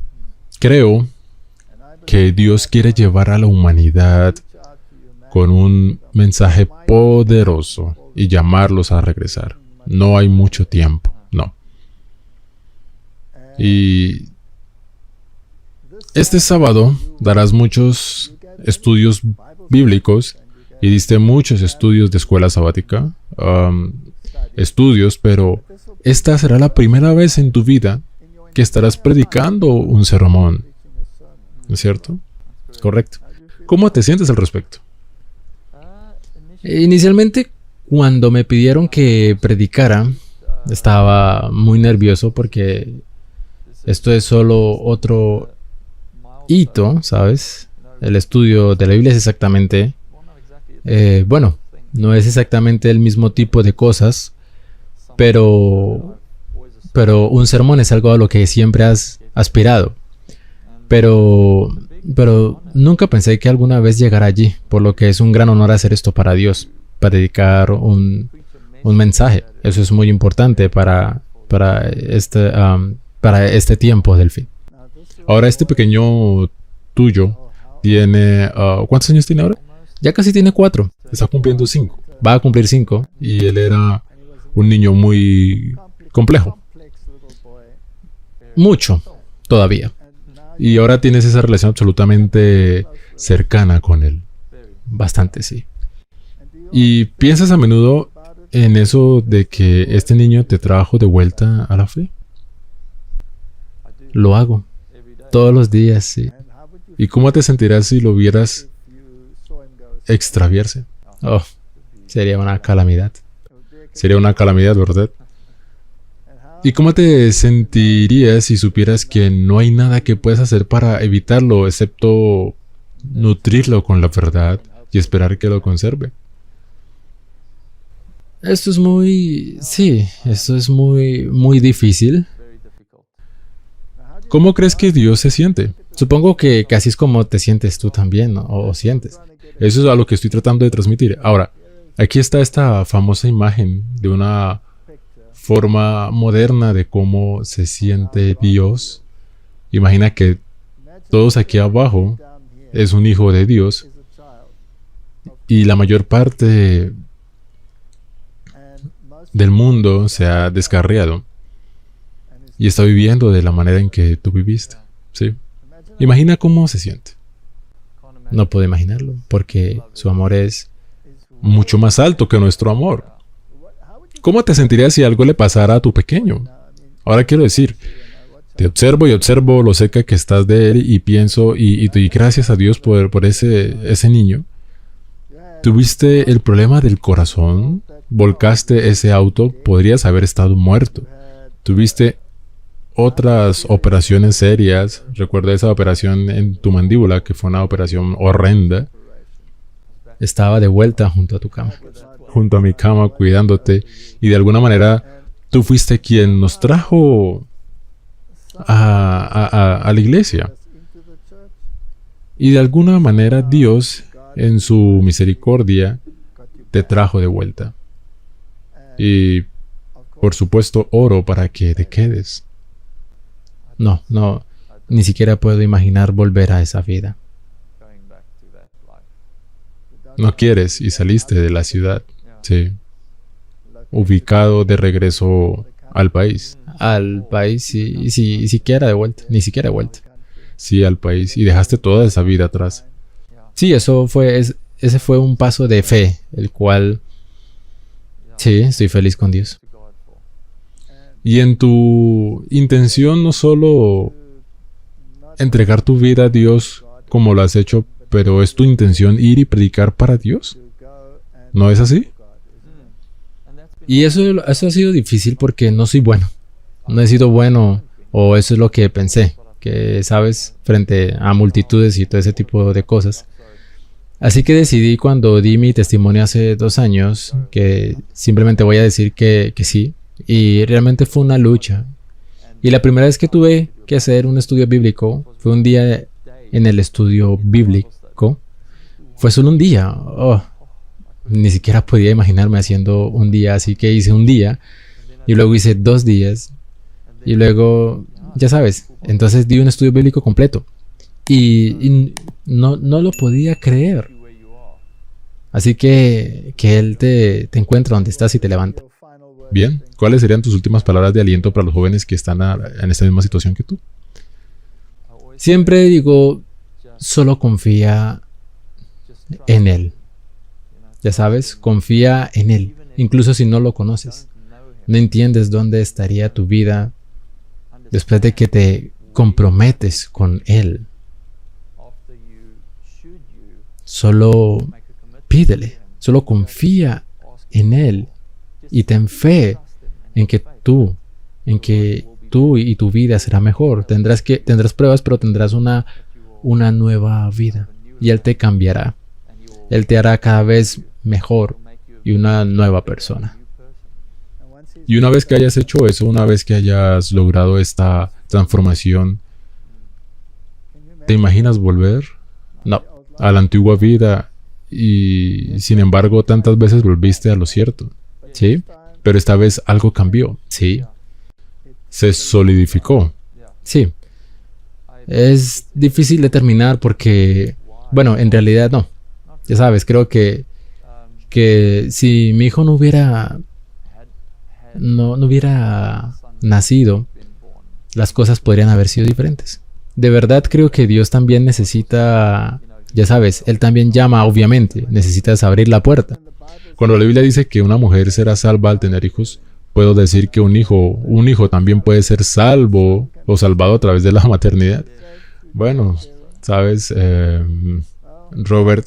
Speaker 1: creo que Dios quiere llevar a la humanidad con un mensaje poderoso y llamarlos a regresar. No hay mucho tiempo, no. Y este sábado darás muchos estudios bíblicos y diste muchos estudios de escuela sabática, pero esta será la primera vez en tu vida que estarás predicando un sermón, ¿no es cierto?
Speaker 2: Correcto.
Speaker 1: ¿Cómo te sientes al respecto?
Speaker 2: Inicialmente, cuando me pidieron que predicara, estaba muy nervioso porque esto es solo otro hito, ¿sabes? El estudio de la Biblia es exactamente, no es exactamente el mismo tipo de cosas, pero un sermón es algo a lo que siempre has aspirado. pero, pero nunca pensé que alguna vez llegara allí, por lo que es un gran honor hacer esto para Dios, para dedicar un mensaje. Eso es muy importante para este tiempo del fin.
Speaker 1: Ahora, este pequeño tuyo tiene... ¿cuántos años tiene ahora?
Speaker 2: Ya casi tiene 4.
Speaker 1: Está cumpliendo 5.
Speaker 2: Va a cumplir 5.
Speaker 1: Y él era un niño muy complejo.
Speaker 2: Mucho, todavía.
Speaker 1: Y ahora tienes esa relación absolutamente cercana con él.
Speaker 2: Bastante, sí.
Speaker 1: ¿Y piensas a menudo en eso de que este niño te trajo de vuelta a la fe?
Speaker 2: Lo hago. Todos los días, sí.
Speaker 1: ¿Y cómo te sentirás si lo vieras extraviarse?
Speaker 2: Oh, sería una calamidad.
Speaker 1: Sería una calamidad, ¿verdad? ¿Y cómo te sentirías si supieras que no hay nada que puedas hacer para evitarlo, excepto nutrirlo con la verdad y esperar que lo conserve?
Speaker 2: Esto es muy difícil.
Speaker 1: ¿Cómo crees que Dios se siente?
Speaker 2: Supongo que casi es como te sientes tú también, ¿no? O sientes.
Speaker 1: Eso es a lo que estoy tratando de transmitir. Ahora, aquí está esta famosa imagen de una forma moderna de cómo se siente Dios. Imagina que todos aquí abajo es un hijo de Dios y la mayor parte del mundo se ha descarriado y está viviendo de la manera en que tú viviste. ¿Sí? Imagina cómo se siente.
Speaker 2: No puedo imaginarlo, porque su amor es...
Speaker 1: mucho más alto que nuestro amor. ¿Cómo te sentirías si algo le pasara a tu pequeño? Ahora quiero decir, te observo y observo lo cerca que estás de él y pienso, y gracias a Dios por ese niño. Tuviste el problema del corazón, volcaste ese auto, podrías haber estado muerto. Tuviste otras operaciones serias, recuerda esa operación en tu mandíbula, que fue una operación horrenda.
Speaker 2: Estaba de vuelta junto a tu cama.
Speaker 1: Junto a mi cama, cuidándote, y de alguna manera tú fuiste quien nos trajo a la iglesia. Y de alguna manera Dios, en su misericordia, te trajo de vuelta. Y, por supuesto, oro para que te quedes.
Speaker 2: No, ni siquiera puedo imaginar volver a esa vida.
Speaker 1: No quieres y saliste de la ciudad. Sí. Ubicado de regreso al país.
Speaker 2: Al país, sí, siquiera de vuelta, ni siquiera de vuelta.
Speaker 1: Sí, al país. Y dejaste toda esa vida atrás.
Speaker 2: Sí, ese fue un paso de fe, el cual, sí, estoy feliz con Dios.
Speaker 1: Y en tu intención no solo entregar tu vida a Dios como lo has hecho, pero es tu intención ir y predicar para Dios. ¿No es así?
Speaker 2: Y eso ha sido difícil porque no soy bueno. No he sido bueno, o eso es lo que pensé, que sabes, frente a multitudes y todo ese tipo de cosas. Así que decidí cuando di mi testimonio hace 2 años que simplemente voy a decir que sí. Y realmente fue una lucha. Y la primera vez que tuve que hacer un estudio bíblico fue un día en el estudio bíblico. Fue solo un día. Oh, ni siquiera podía imaginarme haciendo un día, así que hice un día y luego hice 2 días y luego, ya sabes, entonces di un estudio bíblico completo y no lo podía creer. Así que Él te encuentra donde estás y te levanta.
Speaker 1: Bien, ¿cuáles serían tus últimas palabras de aliento para los jóvenes que están en esta misma situación que tú?
Speaker 2: Siempre digo, solo confía en Él. Ya sabes, confía en Él, incluso si no lo conoces. No entiendes dónde estaría tu vida después de que te comprometes con Él. Solo pídele, solo confía en Él y ten fe en que tú y tu vida será mejor. Tendrás pruebas, pero tendrás una nueva vida y Él te cambiará. Él te hará cada vez mejor y una nueva persona.
Speaker 1: Y una vez que hayas hecho eso, una vez que hayas logrado esta transformación, ¿Te imaginas volver
Speaker 2: No,
Speaker 1: a la antigua vida y sin embargo tantas veces volviste a lo cierto?
Speaker 2: ¿sí?
Speaker 1: Pero esta vez algo cambió,
Speaker 2: Sí,
Speaker 1: se solidificó.
Speaker 2: sí. Es difícil determinar porque, bueno, en realidad no. Ya sabes, creo que si mi hijo no hubiera nacido, las cosas podrían haber sido diferentes. De verdad creo que Dios también necesita, ya sabes, Él también llama, obviamente, necesitas abrir la puerta.
Speaker 1: Cuando la Biblia dice que una mujer será salva al tener hijos, puedo decir que un hijo también puede ser salvo o salvado a través de la maternidad. Bueno, sabes, Robert,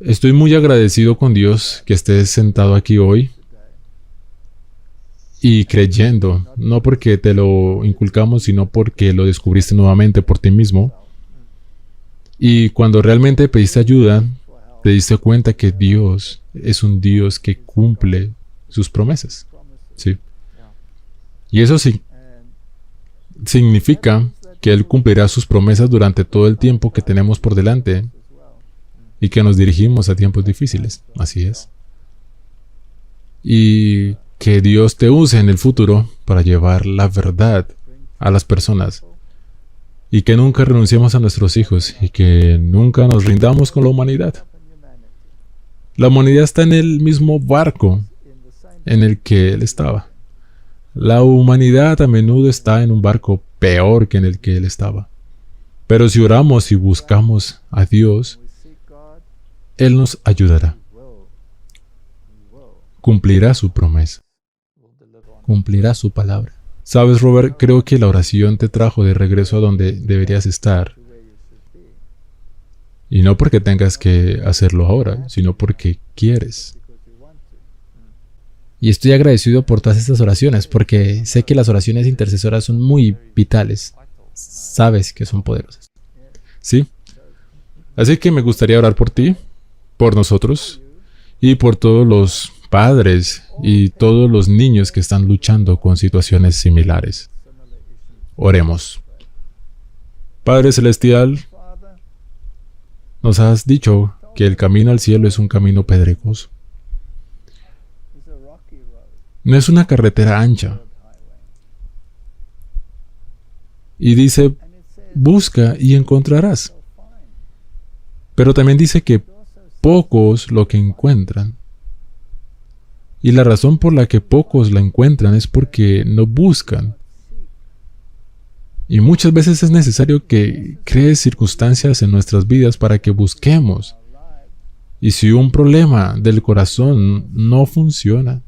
Speaker 1: estoy muy agradecido con Dios que estés sentado aquí hoy y creyendo, no porque te lo inculcamos, sino porque lo descubriste nuevamente por ti mismo. Y cuando realmente pediste ayuda, te diste cuenta que Dios es un Dios que cumple sus promesas. ¿Sí? Y eso sí, significa que Él cumplirá sus promesas durante todo el tiempo que tenemos por delante y que nos dirigimos a tiempos difíciles. Así es. Y que Dios te use en el futuro para llevar la verdad a las personas. Y que nunca renunciemos a nuestros hijos y que nunca nos rindamos con la humanidad. La humanidad está en el mismo barco en el que Él estaba. La humanidad a menudo está en un barco peor que en el que Él estaba. Pero si oramos y buscamos a Dios, Él nos ayudará. Cumplirá su promesa.
Speaker 2: Cumplirá su palabra.
Speaker 1: Sabes, Robert, creo que la oración te trajo de regreso a donde deberías estar. Y no porque tengas que hacerlo ahora, sino porque quieres.
Speaker 2: Y estoy agradecido por todas estas oraciones, porque sé que las oraciones intercesoras son muy vitales. Sabes que son poderosas.
Speaker 1: ¿Sí? Así que me gustaría orar por ti, por nosotros, y por todos los padres y todos los niños que están luchando con situaciones similares. Oremos. Padre Celestial, nos has dicho que el camino al cielo es un camino pedregoso. No es una carretera ancha. Y dice, busca y encontrarás. Pero también dice que pocos lo que encuentran. Y la razón por la que pocos la encuentran es porque no buscan. Y muchas veces es necesario que crees circunstancias en nuestras vidas para que busquemos. Y si un problema del corazón no funciona,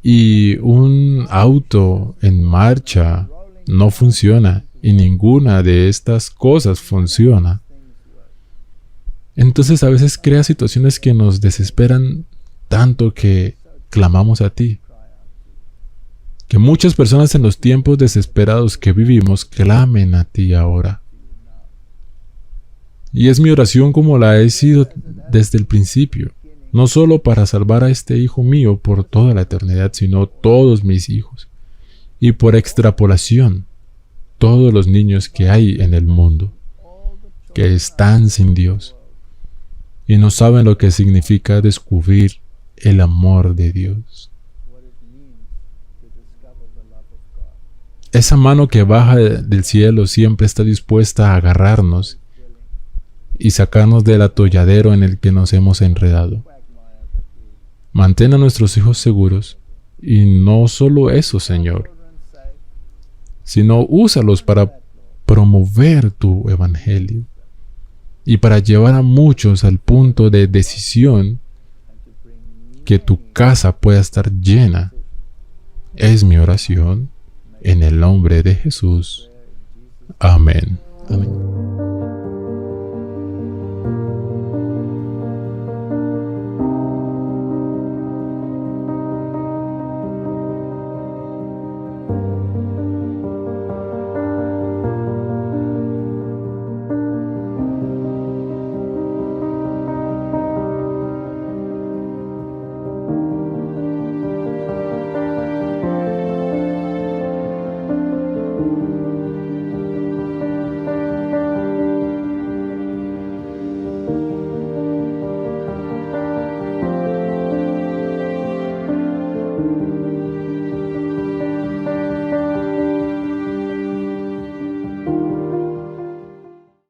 Speaker 1: y un auto en marcha no funciona, y ninguna de estas cosas funciona, entonces a veces crea situaciones que nos desesperan tanto que clamamos a ti. Que muchas personas en los tiempos desesperados que vivimos clamen a ti ahora. Y es mi oración como la he sido desde el principio, no solo para salvar a este hijo mío por toda la eternidad, sino todos mis hijos, y por extrapolación, todos los niños que hay en el mundo, que están sin Dios, y no saben lo que significa descubrir el amor de Dios. Esa mano que baja del cielo siempre está dispuesta a agarrarnos y sacarnos del atolladero en el que nos hemos enredado. Mantén a nuestros hijos seguros, y no solo eso, Señor, sino úsalos para promover tu evangelio y para llevar a muchos al punto de decisión que tu casa pueda estar llena. Es mi oración en el nombre de Jesús. Amén.
Speaker 2: Amén.